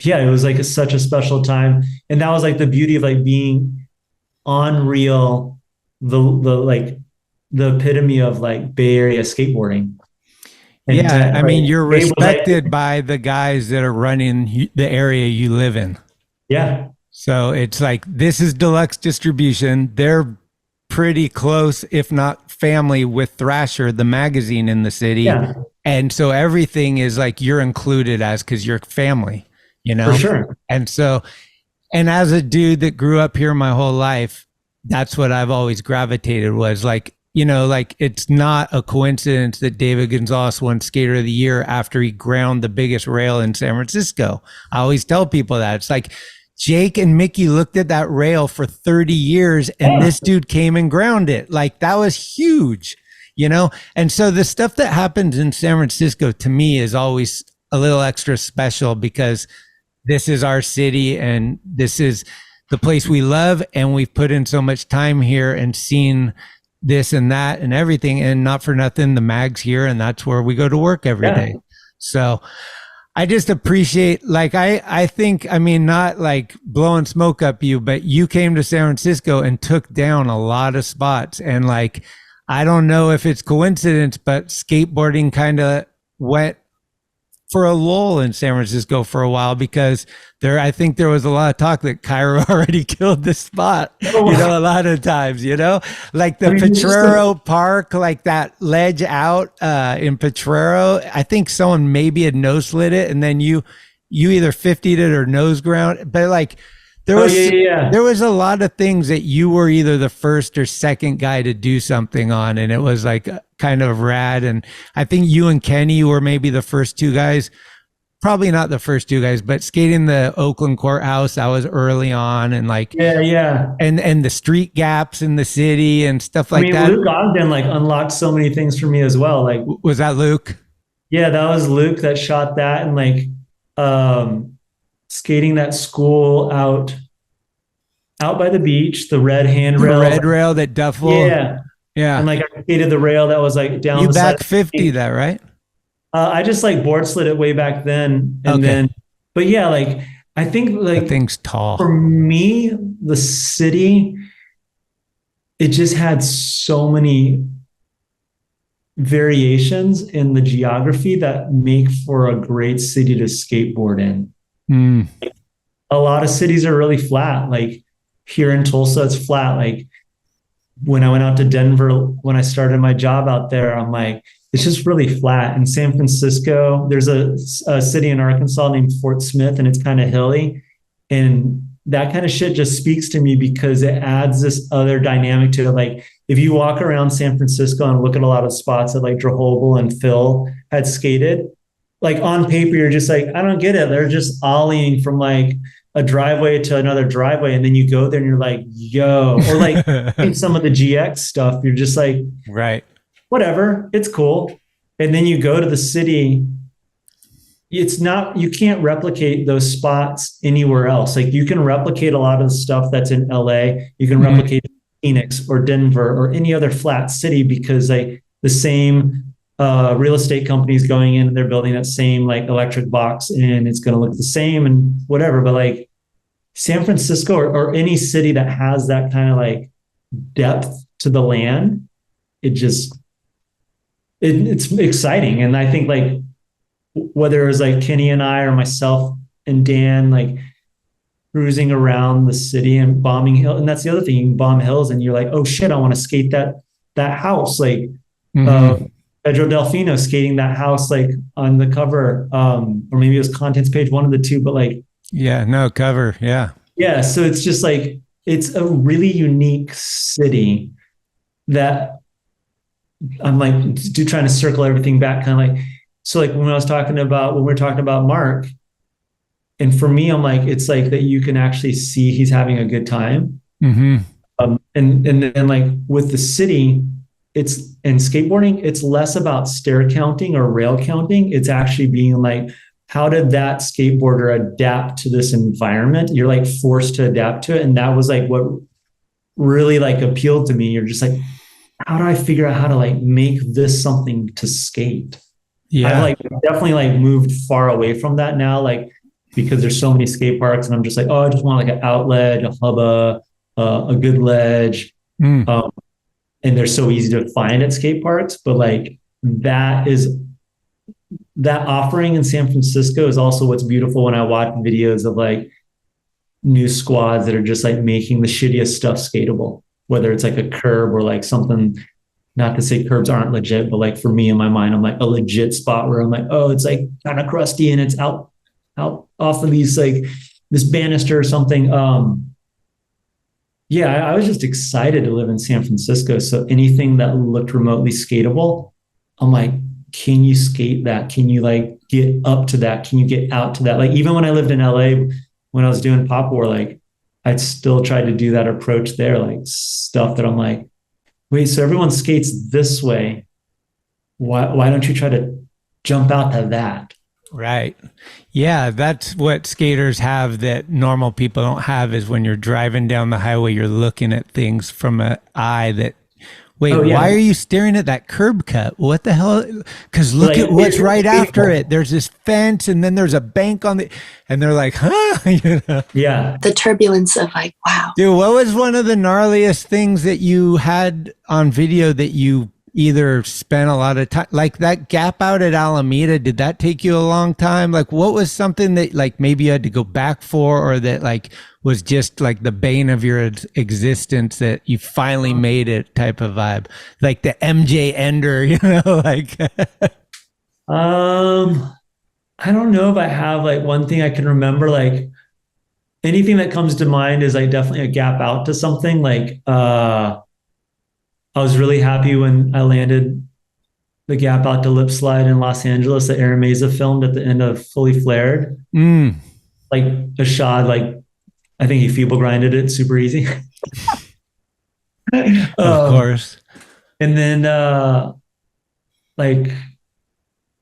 yeah, it was like such a special time. And that was like the beauty of like being on Reel, the epitome of like Bay Area skateboarding. And I mean, you're respected by the guys that are running the area you live in. Yeah. So it's like, this is Deluxe Distribution. They're pretty close, if not family, with Thrasher, the magazine in the city. Yeah. And so everything is like you're included as, because you're family, you know? For sure. And so, and as a dude that grew up here my whole life, that's what I've always gravitated, was like, you know, like it's not a coincidence that David Gonzalez won Skater of the Year after he ground the biggest rail in San Francisco. I always tell people that. It's like Jake and Mickey looked at that rail for 30 years and this dude came and ground it. Like that was huge, you know? And so the stuff that happens in San Francisco to me is always a little extra special, because this is our city and this is the place we love. And we've put in so much time here and seen this and that and everything, and not for nothing, the mag's here and that's where we go to work every day. So I just appreciate, like, I think, I mean, not like blowing smoke up you, but you came to San Francisco and took down a lot of spots. And like, I don't know if it's coincidence, but skateboarding kind of went for a lull in San Francisco for a while, because I think there was a lot of talk that Cairo already killed the spot, you know, a lot of times, you know, like the Potrero Park, like that ledge out in Potrero. I think someone maybe had nose slid it, and then you either 50'd it or nose ground, but like there was a lot of things that you were either the first or second guy to do something on, and it was like kind of rad. And I think you and Kenny were maybe the first two guys, probably not the first two guys, but skating the Oakland courthouse, that was early on. And like, and the street gaps in the city and stuff like that. Luke Ogden like unlocked so many things for me as well. Like, was that Luke? Yeah, that was Luke that shot that. And like, skating that school out by the beach, the red handrail. The red rail that Duffel. Yeah. Yeah. And like I skated the rail that was like down You the back side. 50 that, right? I just like board slid it way back then. And then, but yeah, like I think like the thing's tall. For me, the city, it just had so many variations in the geography that make for a great city to skateboard in. Like, a lot of cities are really flat. Like here in Tulsa, it's flat. Like when I went out to Denver, when I started my job out there, I'm like, it's just really flat. In San Francisco, there's a city in Arkansas named Fort Smith, and it's kind of hilly. And that kind of shit just speaks to me because it adds this other dynamic to it. Like if you walk around San Francisco and look at a lot of spots that like Drehobel and Phil had skated, like on paper, you're just like, I don't get it. They're just ollieing from like a driveway to another driveway. And then you go there and you're like, yo, or like in some of the GX stuff, you're just like, right, whatever, it's cool. And then you go to the city, it's not, you can't replicate those spots anywhere else. Like you can replicate a lot of the stuff that's in LA. You can replicate Phoenix or Denver or any other flat city because like the same real estate companies going in and they're building that same like electric box and it's going to look the same and whatever. But like San Francisco or any city that has that kind of like depth to the land, it's exciting. And I think like, whether it was like Kenny and I or myself and Dan, like cruising around the city and bombing hill. And that's the other thing, you can bomb hills and you're like, oh shit, I want to skate that house. Like Pedro Delfino skating that house, like on the cover, or maybe it was contents page, one of the two, but like, cover. Yeah. Yeah. So it's just like, it's a really unique city that I'm like trying to circle everything back kind of like, so like when we were talking about Mark, and for me, I'm like, it's like that you can actually see he's having a good time. And then like with the city, it's in skateboarding, it's less about stair counting or rail counting. It's actually being like, how did that skateboarder adapt to this environment? You're like forced to adapt to it. And that was like what really like appealed to me. You're just like, how do I figure out how to like make this something to skate? Yeah. I've like definitely like moved far away from that now, like because there's so many skate parks and I'm just like, oh, I just want like an outlet, a hubba, a good ledge. And they're so easy to find at skate parks. But like that offering in San Francisco is also what's beautiful when I watch videos of like new squads that are just like making the shittiest stuff skatable, whether it's like a curb or like something. Not to say curbs aren't legit, but like for me in my mind, I'm like a legit spot where I'm like, oh, it's like kind of crusty and it's out off of these like this banister or something. I was just excited to live in San Francisco. So anything that looked remotely skatable, I'm like, can you skate that? Can you like get up to that? Can you get out to that? Like even when I lived in LA, when I was doing Pop War, like I'd still try to do that approach there, like stuff that I'm like, wait, so everyone skates this way. Why don't you try to jump out to that? Right. Yeah, that's what skaters have that normal people don't have is when you're driving down the highway, you're looking at things from an eye that, wait, why are you staring at that curb cut? What the hell? Because look at what's right after it. There's this fence and then there's a bank on the, and they're like, huh? You know? Yeah. The turbulence of like, wow. Dude, what was one of the gnarliest things that you had on video that you either spent a lot of time, like that gap out at Alameda? Did that take you a long time? Like what was something that like maybe you had to go back for, or that like was just like the bane of your existence that you finally made it type of vibe? Like the MJ Ender, you know, like. I don't know if I have like one thing I can remember. Like anything that comes to mind is like definitely a gap out to something. Like I was really happy when I landed the gap out to lip slide in Los Angeles that Aaron Meza filmed at the end of Fully Flared. Like a shot, like I think he feeble grinded it super easy. Of course. And then like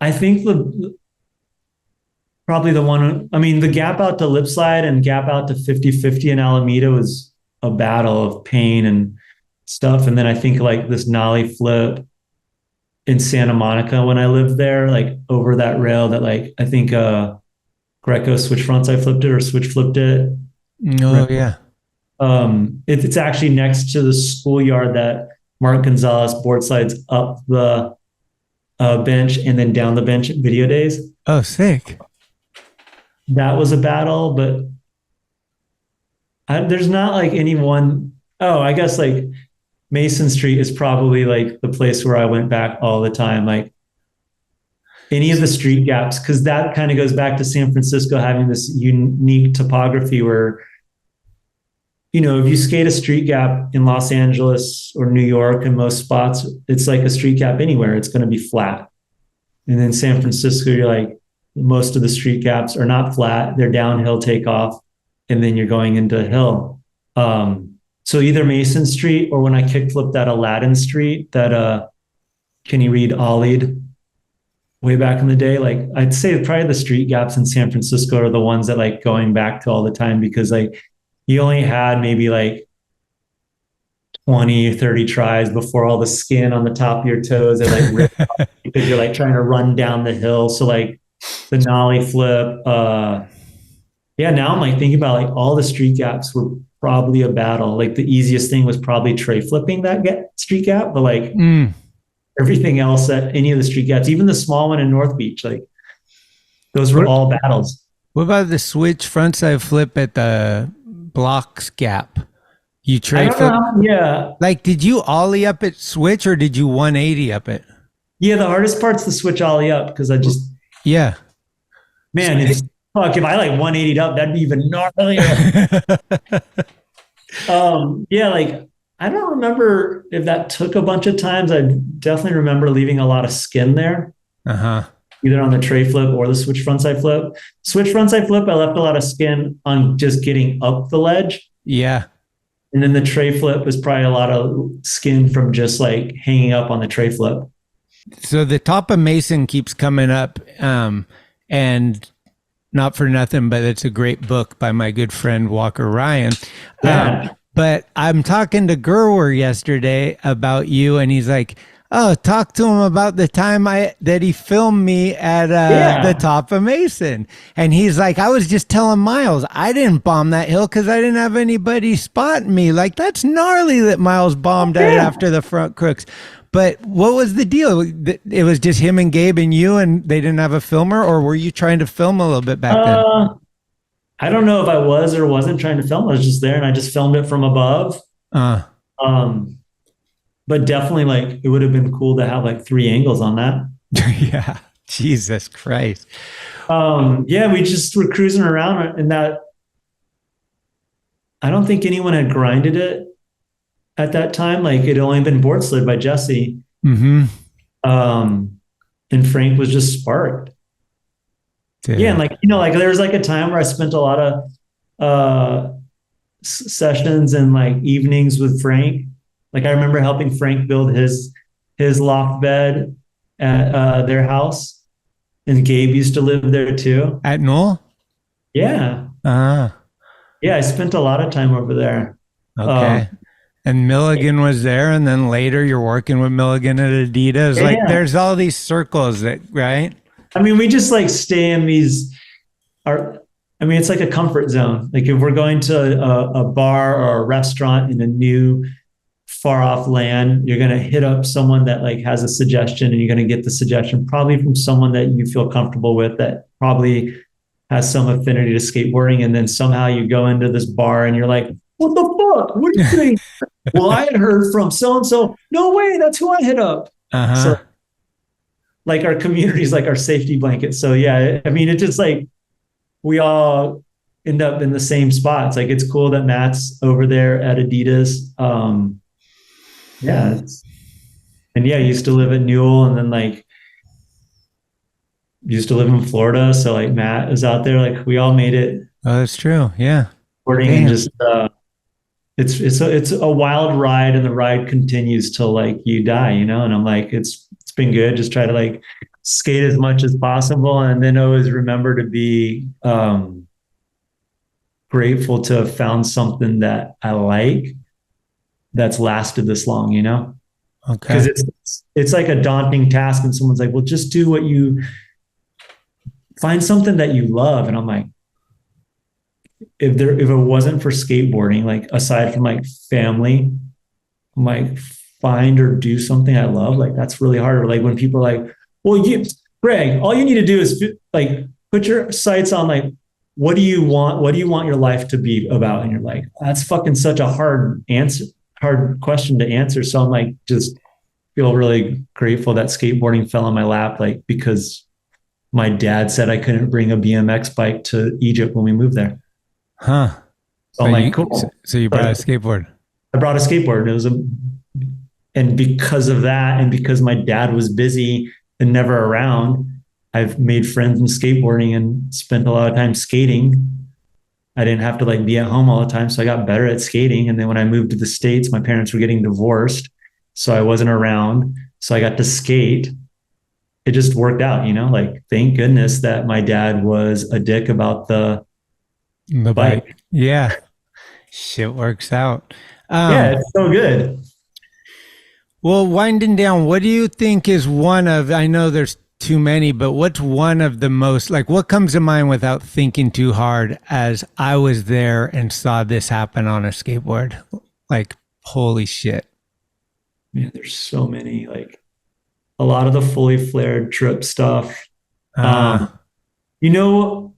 I think probably the one, I mean, the gap out to lip slide and gap out to 50-50 in Alameda was a battle of pain and stuff. And then I think like this nollie flip in Santa Monica when I lived there, like over that rail that like, I think Greco switch fronts I flipped it or switch flipped it. Oh, yeah. It's actually next to the schoolyard that Mark Gonzalez board slides up the bench and then down the bench at video days. Oh, sick. That was a battle, but there's not like any one. Oh, I guess like Mason Street is probably like the place where I went back all the time. Like any of the street gaps, because that kind of goes back to San Francisco having this unique topography where, you know, if you skate a street gap in Los Angeles or New York in most spots, it's like a street gap anywhere. It's going to be flat. And then San Francisco, you're like, most of the street gaps are not flat. They're downhill takeoff. And then you're going into a hill. So either Mason Street or when I kickflipped that Aladdin Street that Kenny Reed ollied way back in the day, like I'd say probably the street gaps in San Francisco are the ones that like going back to all the time because like you only had maybe like 20 or 30 tries before all the skin on the top of your toes that like ripped off because you're like trying to run down the hill. So like the nollie flip, yeah, now I'm like thinking about like all the street gaps were probably a battle. Like the easiest thing was probably tray flipping that street gap, but like everything else at any of the street gaps, even the small one in North Beach, like those were all battles. What about the switch frontside flip at the Blocks gap? You tray flip? Yeah. Like, did you ollie up at switch or did you 180 up it? Yeah, the hardest part's the switch ollie up because I just man, it's fuck, if I like 180'd up, that'd be even gnarlier. Yeah, like I don't remember if that took a bunch of times. I definitely remember leaving a lot of skin there. Either on the tray flip or the switch frontside flip. Switch frontside flip, I left a lot of skin on just getting up the ledge. Yeah. And then the tray flip was probably a lot of skin from just like hanging up on the tray flip. So the top of Mason keeps coming up, and not for nothing, but it's a great book by my good friend Walker Ryan. But I'm talking to Gerwer yesterday about you, and he's like, "Oh, talk to him about the time that he filmed me at the top of Mason." And he's like, "I was just telling Miles, I didn't bomb that hill because I didn't have anybody spotting me. Like that's gnarly that Miles bombed it after the front crooks." But what was the deal? It was just him and Gabe and you, and they didn't have a filmer, or were you trying to film a little bit back then? I don't know if I was or wasn't trying to film. I was just there, and I just filmed it from above. But definitely, like, it would have been cool to have like 3 angles on that. Yeah, Jesus Christ. Yeah, we just were cruising around, and that I don't think anyone had grinded it at that time. Like it had only been board slid by Jesse. And Frank was just sparked. Damn. Yeah, and like, you know, like there was like a time where I spent a lot of sessions and like evenings with Frank. Like I remember helping Frank build his loft bed at their house, and Gabe used to live there too. At Noelle? Yeah. Yeah, I spent a lot of time over there. Okay. And Milligan was there, and then later you're working with Milligan at Adidas. Like there's all these circles that, right? I mean, we just like stay in these. It's like a comfort zone. Like if we're going to a bar or a restaurant in a new far off land, you're going to hit up someone that like has a suggestion, and you're going to get the suggestion probably from someone that you feel comfortable with, that probably has some affinity to skateboarding. And then somehow you go into this bar and you're like, what the fuck? What do you think? Well, I had heard from so-and-so. No way. That's who I hit up. So like our community is like our safety blanket. So yeah, I mean, it's just like we all end up in the same spots. Like it's cool that Matt's over there at Adidas. Yeah. And yeah, I used to live in Newell, and then like used to live in Florida. So like Matt is out there. Like we all made it. Oh, that's true. Yeah. And just it's a wild ride, and the ride continues till like you die, you know? And I'm like, it's been good. Just try to like skate as much as possible. And then always remember to be grateful to have found something that I like, that's lasted this long, you know? Okay. Because it's like a daunting task, and someone's like, well, just do what you find, something that you love. And I'm like, if it wasn't for skateboarding, like aside from like family, I'm like, find or do something I love. Like that's really hard. Or like when people are like, well, Greg, all you need to do is like put your sights on like, what do you want? What do you want your life to be about? And you're like, that's fucking such a hard question to answer. So I'm like, just feel really grateful that skateboarding fell in my lap, like because my dad said I couldn't bring a BMX bike to Egypt when we moved there. Huh. So I'm like, cool. So you brought a skateboard. I brought a skateboard. And because of that, and because my dad was busy and never around, I've made friends in skateboarding and spent a lot of time skating. I didn't have to like be at home all the time. So I got better at skating. And then when I moved to the States, my parents were getting divorced. So I wasn't around. So I got to skate. It just worked out, you know, like thank goodness that my dad was a dick about the bike. Yeah. Shit works out. Yeah, it's so good. Well, winding down, what do you think is one of, I know there's too many, but what's one of the most, like what comes to mind without thinking too hard as I was there and saw this happen on a skateboard? Like, holy shit. Man, there's so many, like a lot of the fully flared trip stuff. You know,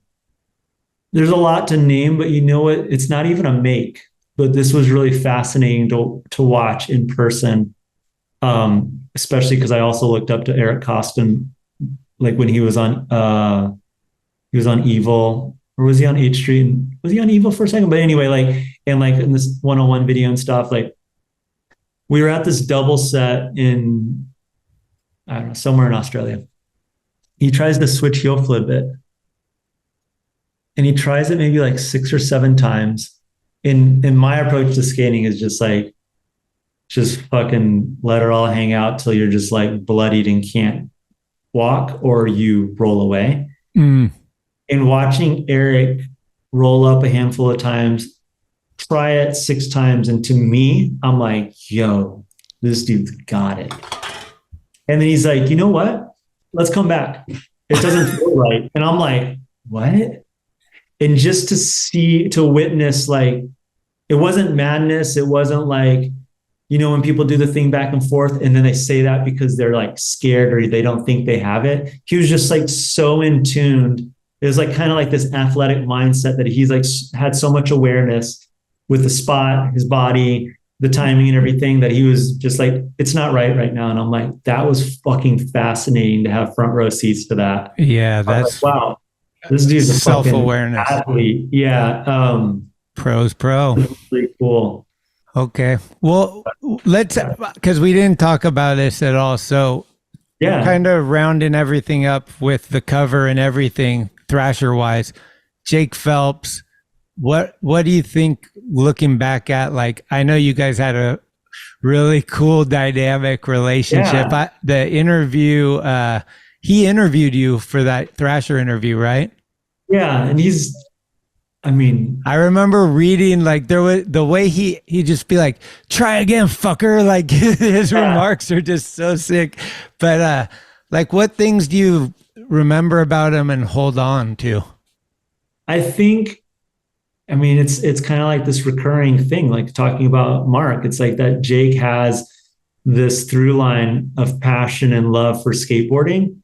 there's a lot to name, but you know what? It's not even a make, but this was really fascinating to watch in person. Especially because I also looked up to Eric Costin, like when he was on Evil, or was he on H Street? Was he on Evil for a second? But anyway, like in this 101 video and stuff, like we were at this double set in, I don't know, somewhere in Australia. He tries to switch heel flip it. And he tries it maybe like 6 or 7 times. In my approach to skating is just like, just fucking let it all hang out till you're just like bloodied and can't walk, or you roll away. And watching Eric roll up a handful of times, try it 6 times. And to me, I'm like, yo, this dude's got it. And then he's like, you know what? Let's come back. It doesn't feel right. And I'm like, what? And just to witness, like, it wasn't madness. It wasn't like, you know, when people do the thing back and forth and then they say that because they're like scared or they don't think they have it. He was just like so in tuned. It was like kind of like this athletic mindset that he's like had so much awareness with the spot, his body, the timing and everything, that he was just like, it's not right now. And I'm like, that was fucking fascinating to have front row seats to that. Yeah, that's like, wow. This dude's a self-awareness athlete. Yeah. Pro's pro. Pretty cool. Okay. Well, let's, because we didn't talk about this at all. So yeah, kind of rounding everything up with the cover and everything Thrasher wise, Jake Phelps, what do you think looking back at, like, I know you guys had a really cool dynamic relationship. Yeah. The interview, he interviewed you for that Thrasher interview, right? Yeah. And I remember reading, like, there was the way he just be like, try again, fucker. Like his remarks are just so sick. But like, what things do you remember about him and hold on to? I think, it's kind of like this recurring thing, like talking about Mark. It's like that Jake has this through line of passion and love for skateboarding.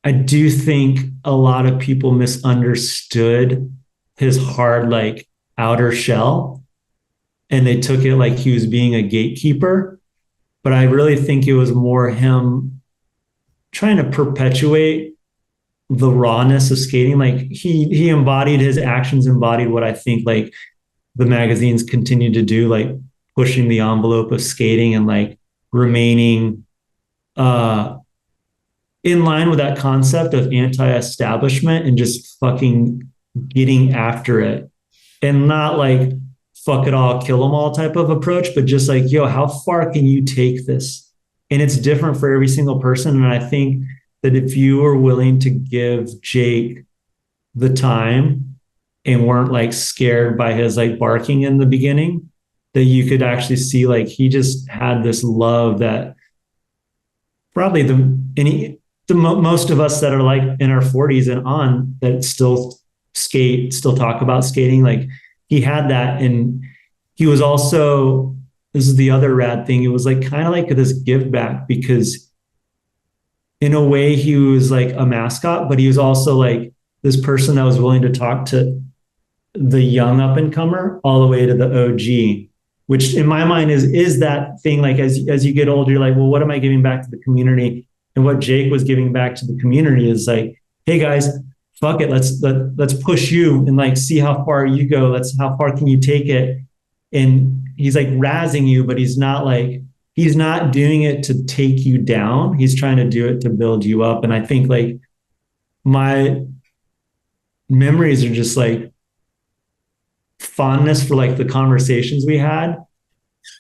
I do think a lot of people misunderstood his hard, like, outer shell, and they took it like he was being a gatekeeper. But I really think it was more him trying to perpetuate the rawness of skating. Like he embodied, his actions embodied what I think like the magazines continue to do, like pushing the envelope of skating and like remaining in line with that concept of anti-establishment and just fucking getting after it, and not like fuck it all, kill them all type of approach, but just like, yo, how far can you take this? And it's different for every single person. And I think that if you are willing to give Jake the time and weren't like scared by his like barking in the beginning, that you could actually see, like, he just had this love that probably most of us that are like in our 40s and on that still skate, still talk about skating, like he had that. And he was also, this is the other rad thing, it was like kind of like this give back, because in a way he was like a mascot, but he was also like this person that was willing to talk to the young up and comer all the way to the OG, which in my mind is that thing, like as you get older, you're like, well, what am I giving back to the community? And what Jake was giving back to the community is like, hey guys, fuck it, let's push you and like see how far you go. How far can you take it? And he's like razzing you, but he's not doing it to take you down. He's trying to do it to build you up. And I think like my memories are just like fondness for like the conversations we had.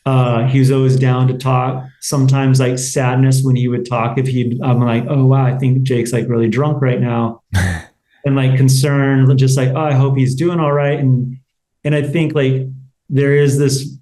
He was always down to talk. Sometimes like sadness when he would talk. I'm like, oh wow, I think Jake's like really drunk right now, and like concern, just like, oh, I hope he's doing all right. And I think like there's this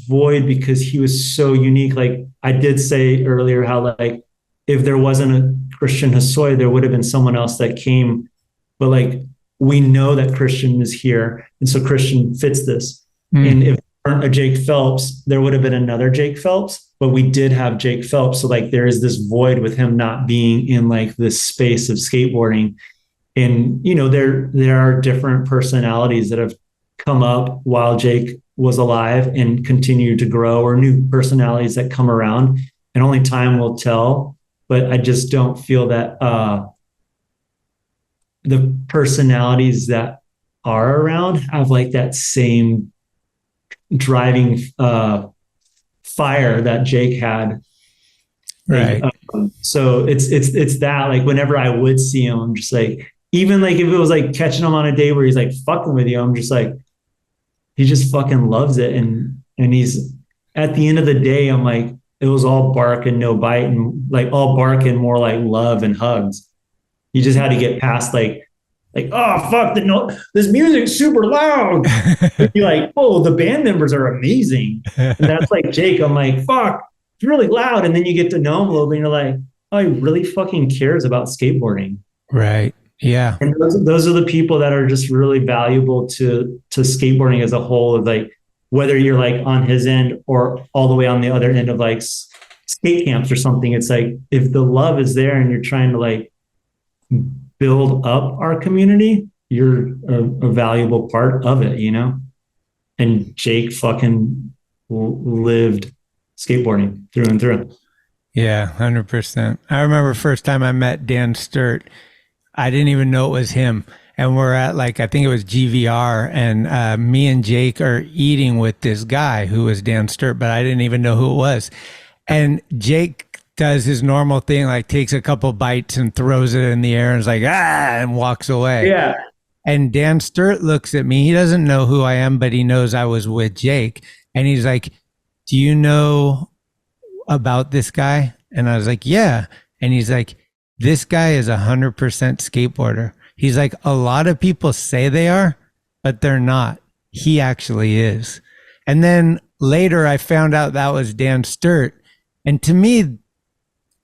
void because he was so unique. Like I did say earlier, how like if there wasn't a Christian Hosoi, there would have been someone else that came, but like we know that Christian is here, and so Christian fits this. And if there weren't a Jake Phelps, there would have been another Jake Phelps, but we did have Jake Phelps. So like there is this void with him not being in like this space of skateboarding. And you know, there are different personalities that have come up while Jake was alive and continue to grow, or new personalities that come around, and only time will tell. But I just don't feel that the personalities that are around have like that same driving fire that Jake had. Right. So it's that, like whenever I would see him, I'm just like, even like if it was like catching him on a day where he's like fucking with you, I'm just like, he just fucking loves it. And he's, at the end of the day, I'm like, it was all bark and no bite, and like all bark and more like love and hugs. You just had to get past like, oh fuck, this music's super loud. You're like, oh, the band members are amazing. And that's like Jake. I'm like, fuck, it's really loud. And then you get to know him a little bit, and you're like, oh, he really fucking cares about skateboarding. Right. Yeah. And those are the people that are just really valuable to skateboarding as a whole, of like, whether you're like on his end or all the way on the other end of like skate camps or something. It's like, if the love is there and you're trying to like build up our community, you're a valuable part of it, you know? And Jake fucking lived skateboarding through and through. Yeah, 100%. I remember first time I met Dan Sturt, I didn't even know it was him. And we're at like, I think it was GVR, and me and Jake are eating with this guy who was Dan Sturt, but I didn't even know who it was. And Jake does his normal thing, like takes a couple bites and throws it in the air and is like, and walks away. Yeah. And Dan Sturt looks at me. He doesn't know who I am, but he knows I was with Jake. And he's like, do you know about this guy? And I was like, yeah. And he's like, this guy is 100% skateboarder. He's like, a lot of people say they are, but they're not. He actually is. And then later I found out that was Dan Sturt. And to me,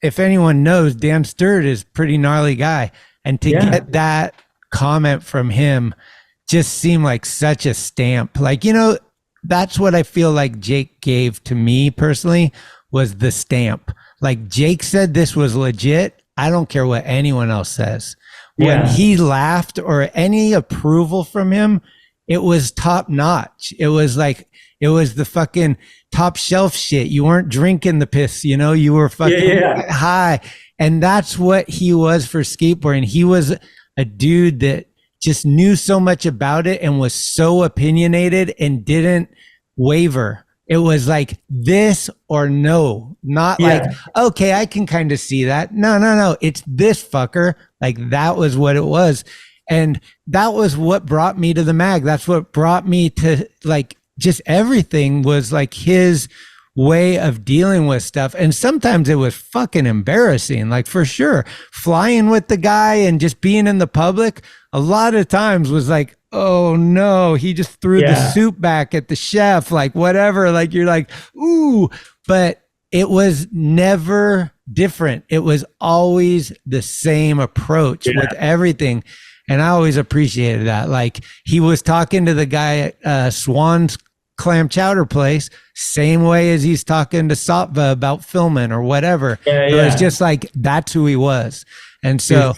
if anyone knows, Dan Sturt is a pretty gnarly guy. And to get that comment from him just seemed like such a stamp. Like, you know, that's what I feel like Jake gave to me personally, was the stamp. Like, Jake said this was legit. I don't care what anyone else says. When he laughed or any approval from him, it was top notch. It was like, it was the fucking top shelf shit. You weren't drinking the piss, you know, you were fucking high. And that's what he was for skateboarding. He was a dude that just knew so much about it and was so opinionated and didn't waver. It was like this or no, not like, okay, I can kind of see that. No. It's this fucker. Like, that was what it was. And that was what brought me to the mag. That's what brought me to like, just everything was like his way of dealing with stuff. And sometimes it was fucking embarrassing, like for sure. Flying with the guy and just being in the public a lot of times was like, oh no, he just threw the soup back at the chef, like whatever. Like you're like, ooh, but it was never different. It was always the same approach with everything. And I always appreciated that. Like he was talking to the guy at Swan's clam chowder place, same way as he's talking to Satva about filming or whatever. It was just like, that's who he was. And so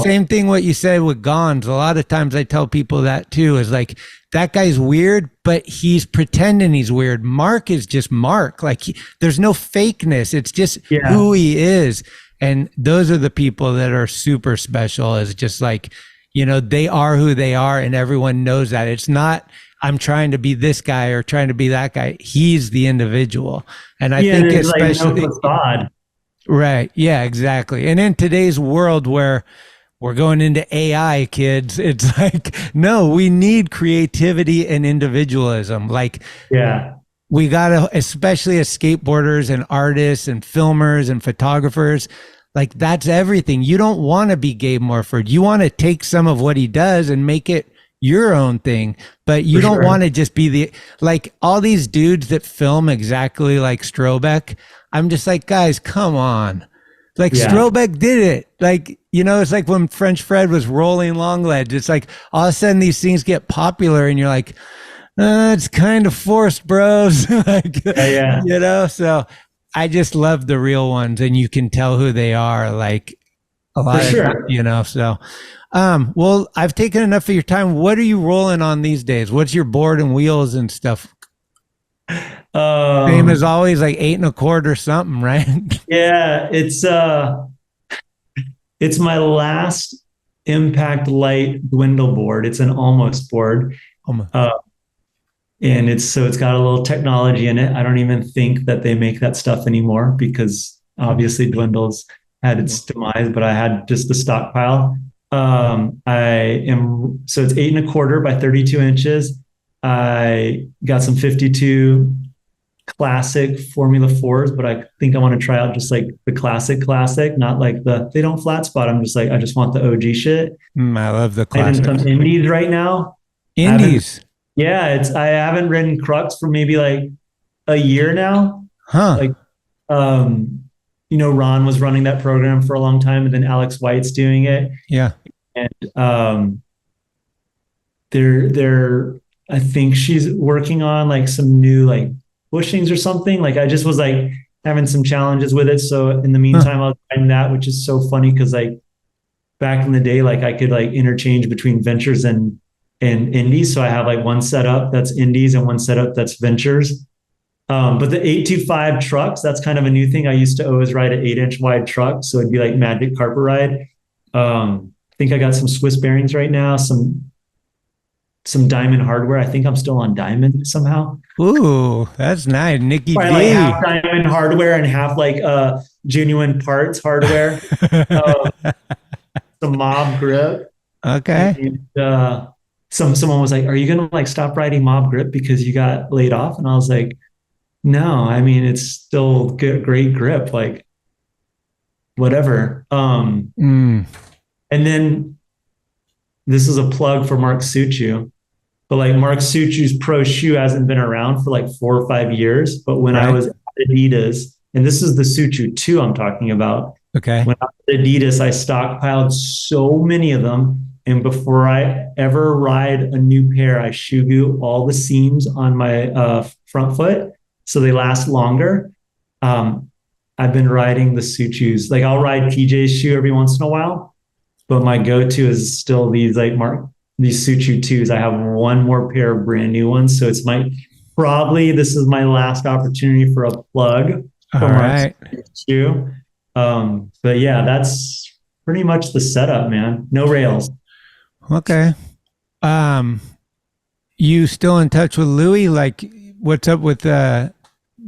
same thing what you said with Gonz. A lot of times I tell people that too, is like, that guy's weird, but he's pretending he's weird. Mark is just Mark. Like there's no fakeness. It's just who he is. And those are the people that are super special, is just like, you know, they are who they are and everyone knows that. It's not, I'm trying to be this guy or trying to be that guy. He's the individual. And I think especially, like no facade. Right. Yeah, exactly. And in today's world where we're going into AI, kids, it's like, no, we need creativity and individualism. Like, we got to, especially as skateboarders and artists and filmers and photographers, like that's everything. You don't want to be Gabe Morford. You want to take some of what he does and make it your own thing, but you don't want to just be like all these dudes that film exactly like Strobeck. I'm just like, guys, come on. Like Strobeck did it. Like, you know, it's like when French Fred was rolling Longledge. It's like all of a sudden these things get popular and you're like, it's kind of forced, bros. Like, you know, so I just love the real ones and you can tell who they are, like a lot of time, you know, so. Well, I've taken enough of your time. What are you rolling on these days? What's your board and wheels and stuff? Same as always, like 8 1/4 something, right? Yeah, it's my last Impact Light dwindle board. It's an almost board. And it's got a little technology in it. I don't even think that they make that stuff anymore because obviously dwindles had its demise, but I had just the stockpile. So it's 8 1/4 by 32 inches. I got some 52 classic Formula 4s, but I think I want to try out just like the classic, not like they don't flat spot. I'm just like, I just want the OG shit. I love the classic. I'm in some indies right now. Indies? I haven't ridden Crux for maybe like a year now. Like, you know, Ron was running that program for a long time and then Alex White's doing it. Yeah. And they're I think she's working on like some new like bushings or something. Like I just was like having some challenges with it. So in the meantime, I was trying that, which is so funny because like back in the day, like I could like interchange between ventures and indies. So I have like one setup that's indies and one setup that's ventures. But the 825 trucks, that's kind of a new thing. I used to always ride an 8-inch wide truck. So it'd be like Magic Carpet Ride. I think I got some Swiss bearings right now, some diamond hardware. I think I'm still on diamond somehow. Ooh, that's nice. Nicky D. Like half diamond hardware and half like genuine parts hardware. Some mob grip. Okay. And, someone was like, are you going to like stop riding mob grip because you got laid off? And I was like, no, I mean, it's still great grip. Like whatever. And then this is a plug for Mark Suchu, but like Mark Suchu's pro shoe hasn't been around for like 4 or 5 years. But when I was at Adidas, and this is the Suchu 2 I'm talking about. Okay. When I was at Adidas, I stockpiled so many of them. And before I ever ride a new pair, I shoe glue all the seams on my front foot so they last longer. I've been riding the Suchus. Like I'll ride PJ's shoe every once in a while, but my go-to is still these these Suchu 2s. I have one more pair of brand new ones. So it's this is my last opportunity for a plug for Mark shoe. But yeah, that's pretty much the setup, man. No rails. Okay. You still in touch with Louie? Like, what's up with the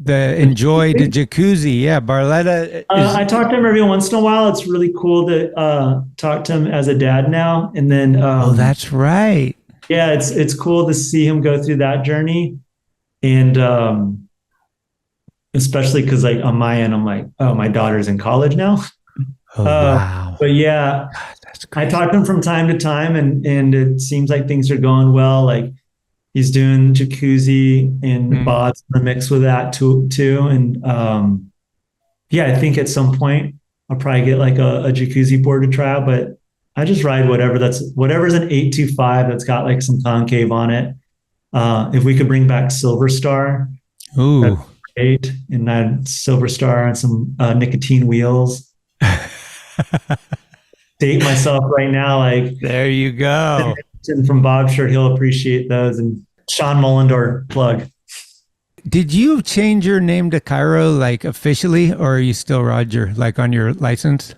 Enjoy the Jacuzzi? Yeah, Barletta. I talk to him every once in a while. It's really cool to talk to him as a dad now. And then, oh, that's right. Yeah, it's cool to see him go through that journey, and especially because like on my end, I'm like, oh, my daughter's in college now. Oh, wow. But yeah, That's crazy. I talk to him from time to time, and it seems like things are going well. Like he's doing jacuzzi and bods in the mix with that too. And I think at some point I'll probably get like a jacuzzi board to try out, but I just ride whatever's an 825 that's got like some concave on it. If we could bring back Silver Star, ooh, great, and then Silver Star and some nicotine wheels. Date myself right now, like there you go. From Bob, sure he'll appreciate those. And Sean Mullendor plug. Did you change your name to Cairo like officially, or are you still Roger, like on your license?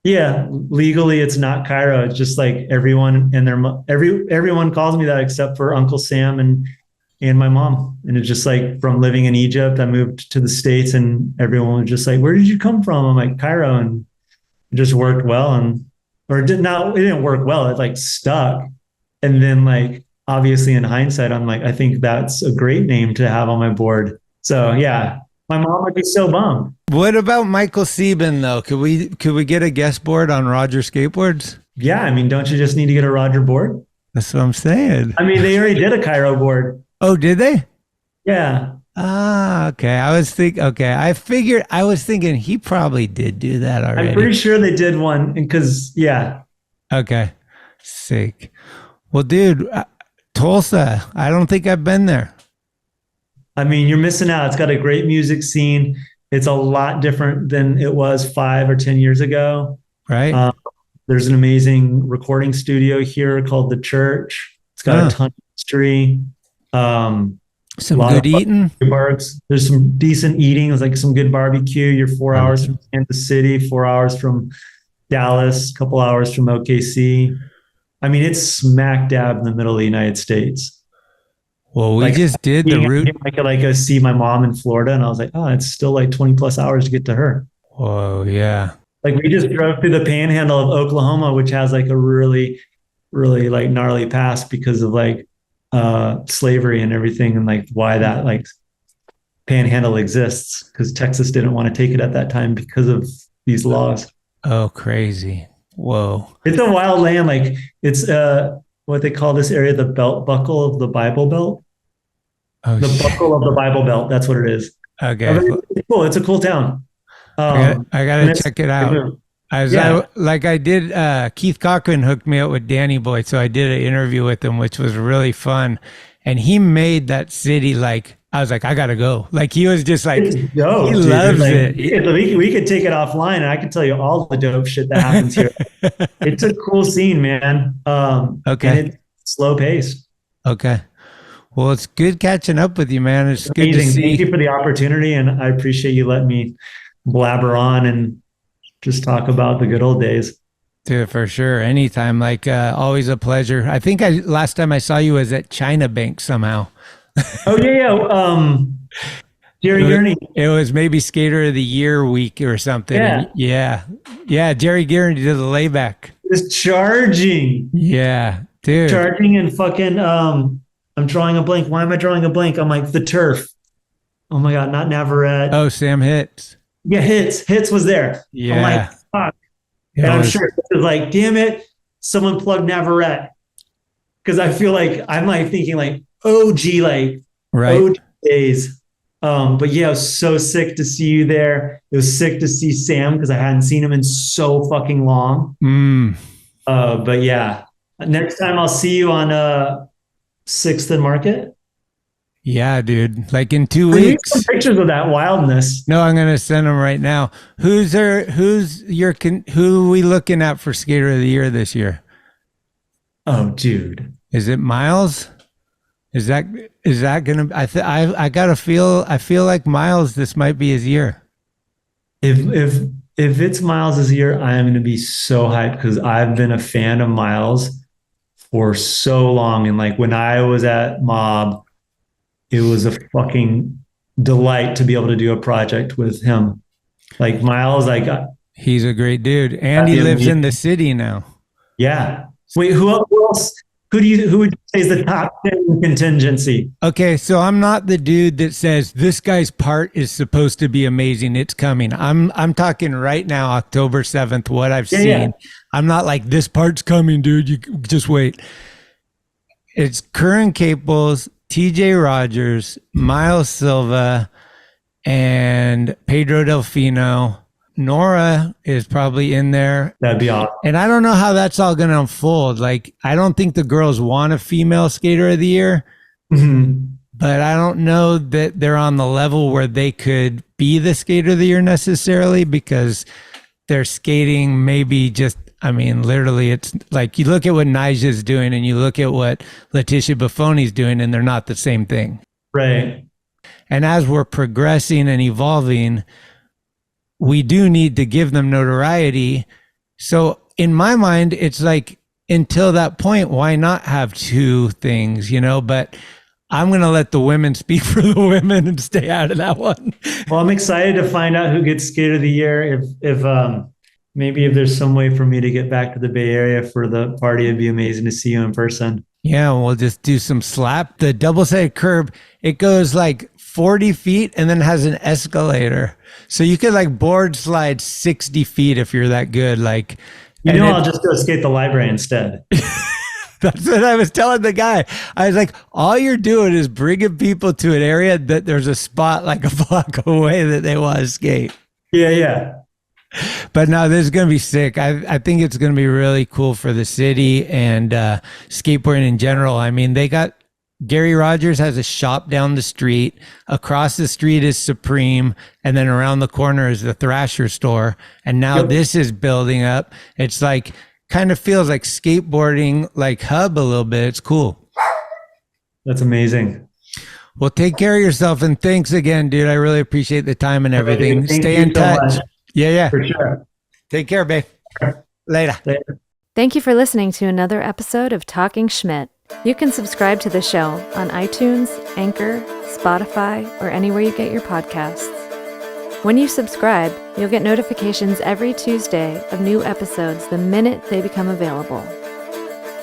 Yeah, legally it's not Cairo. It's just like everyone and everyone calls me that except for Uncle Sam and my mom. And it's just like from living in Egypt, I moved to the States and everyone was just like, "Where did you come from?" I'm like, "Cairo," and it just worked well. It didn't work well. It like stuck. And then like obviously in hindsight, I'm like, I think that's a great name to have on my board. So yeah. My mom would be so bummed. What about Michael Sieben though? Could we get a guest board on Roger skateboards? Yeah, I mean, don't you just need to get a Roger board? That's what I'm saying. I mean, they already did a Cairo board. Oh, did they? Yeah. Ah, okay. I was thinking he probably did do that already. I'm pretty sure they did one because yeah. Okay. Sick. Well, dude, Tulsa. I don't think I've been there. I mean, you're missing out. It's got a great music scene. It's a lot different than it was 5 or 10 years ago. Right. There's an amazing recording studio here called The Church. It's got a ton of history. Some good eating. There's some decent eating. It's like some good barbecue. You're 4 hours from Kansas City, 4 hours from Dallas, a couple hours from OKC. I mean, it's smack dab in the middle of the United States. Well, we just did the route. I could like go see my mom in Florida, and I was like, oh, it's still like 20 plus hours to get to her. Whoa, yeah. Like we just drove through the panhandle of Oklahoma, which has like a really, really like gnarly past because of like slavery and everything, and like why that like panhandle exists, because Texas didn't want to take it at that time because of these laws. Oh, crazy. Whoa. It's a wild land. Like it's what they call this area, the belt buckle of the Bible Belt. Oh, the buckle of the Bible Belt. That's what it is. Okay. It's cool. It's a cool town. I gotta check it out. Keith Cochran hooked me up with Danny Boy, so I did an interview with him, which was really fun. And he made that city like, I was like, I gotta go. Like he was just like, he loves it. We could take it offline, and I can tell you all the dope shit that happens here. It's a cool scene, man. Okay. And it's slow paced. Okay. Well, it's good catching up with you, man. It's good to see. Thank you for the opportunity, and I appreciate you letting me blabber on and just talk about the good old days. Dude, for sure. Anytime. Like always a pleasure. I think last time I saw you was at China Bank somehow. Oh yeah. Jerry Gurney. It was maybe Skater of the Year week or something. Yeah. Yeah. Jerry Gurney did the layback. Just charging. Yeah, dude. Charging and fucking I'm drawing a blank. Why am I drawing a blank? I'm like the turf. Oh my God, not Navarrete. Oh, Sam Hitz. Yeah, Hitz was there. Yeah. I'm like, fuck. And I'm sure it was like, damn it, someone plugged Navarrete. Because I feel like I'm like thinking like OG, like OG days. But yeah, it was so sick to see you there. It was sick to see Sam because I hadn't seen him in so fucking long. But yeah, next time I'll see you on 6th and Market. Yeah, dude. Like in 2 weeks. Some pictures of that wildness. No, I'm gonna send them right now. Who are we looking at for Skater of the Year this year? Oh, dude. Is it Miles? Is that gonna? I feel like Miles. This might be his year. If it's Miles' year, I am gonna be so hyped because I've been a fan of Miles for so long, and like when I was at Mob, it was a fucking delight to be able to do a project with him. Like Miles, he's a great dude, and he lives in the city now. Yeah. Wait, who else? Who would you say is the top 10 contingency? Okay, so I'm not the dude that says this guy's part is supposed to be amazing. It's coming. I'm talking right now, October 7th, what I've seen. Yeah. I'm not like this part's coming, dude. You just wait. It's Curran Caples, TJ Rogers, Miles Silva, and Pedro Delfino. Nora is probably in there. That'd be awesome. And I don't know how that's all going to unfold. Like, I don't think the girls want a female skater of the year, but I don't know that they're on the level where they could be the skater of the year necessarily, because they're skating maybe just, I mean, literally it's like you look at what Nija's doing and you look at what Letitia Buffoni's doing, and they're not the same thing. Right. And as we're progressing and evolving, we do need to give them notoriety. So in my mind, it's like, until that point, why not have two things, you know? But I'm going to let the women speak for the women and stay out of that one. Well, I'm excited to find out who gets Skate of the Year. If maybe if there's some way for me to get back to the Bay Area for the party, it'd be amazing to see you in person. Yeah, we'll just do some slap. The double-sided curb, it goes like 40 feet and then has an escalator. So you could like board slide 60 feet if you're that good. Like, I'll just go skate the library instead. That's what I was telling the guy. I was like, all you're doing is bringing people to an area that there's a spot like a block away that they want to skate. Yeah. But no, this is going to be sick. I think it's going to be really cool for the city and skateboarding in general. I mean, Gary Rogers has a shop down the street. Across the street is Supreme. And then around the corner is the Thrasher store. And now this is building up. It's like, kind of feels like skateboarding, like hub a little bit. It's cool. That's amazing. Well, take care of yourself. And thanks again, dude. I really appreciate the time and everything. Stay in touch. So yeah. For sure. Take care, babe. Later. Thank you for listening to another episode of Talking Schmit. You can subscribe to the show on iTunes, Anchor, Spotify, or anywhere you get your podcasts. When you subscribe, you'll get notifications every Tuesday of new episodes the minute they become available.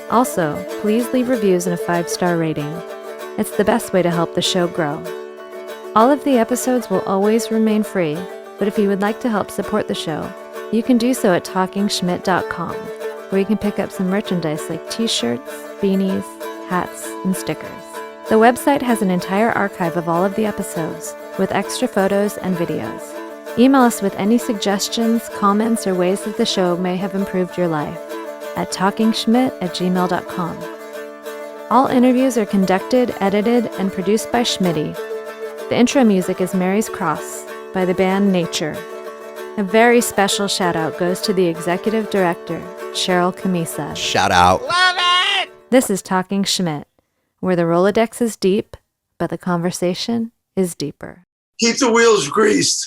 Also, please leave reviews and a 5-star rating. It's the best way to help the show grow. All of the episodes will always remain free, but if you would like to help support the show, you can do so at TalkinSchmit.com, where you can pick up some merchandise like t-shirts, beanies, hats, and stickers. The website has an entire archive of all of the episodes, with extra photos and videos. Email us with any suggestions, comments, or ways that the show may have improved your life at talkinschmit@gmail.com. All interviews are conducted, edited, and produced by Schmitty. The intro music is Mary's Cross by the band Nature. A very special shout out goes to the executive director, Sharal Camisa. Shout out. Love it! This is Talking Schmit, where the Rolodex is deep, but the conversation is deeper. Keep the wheels greased.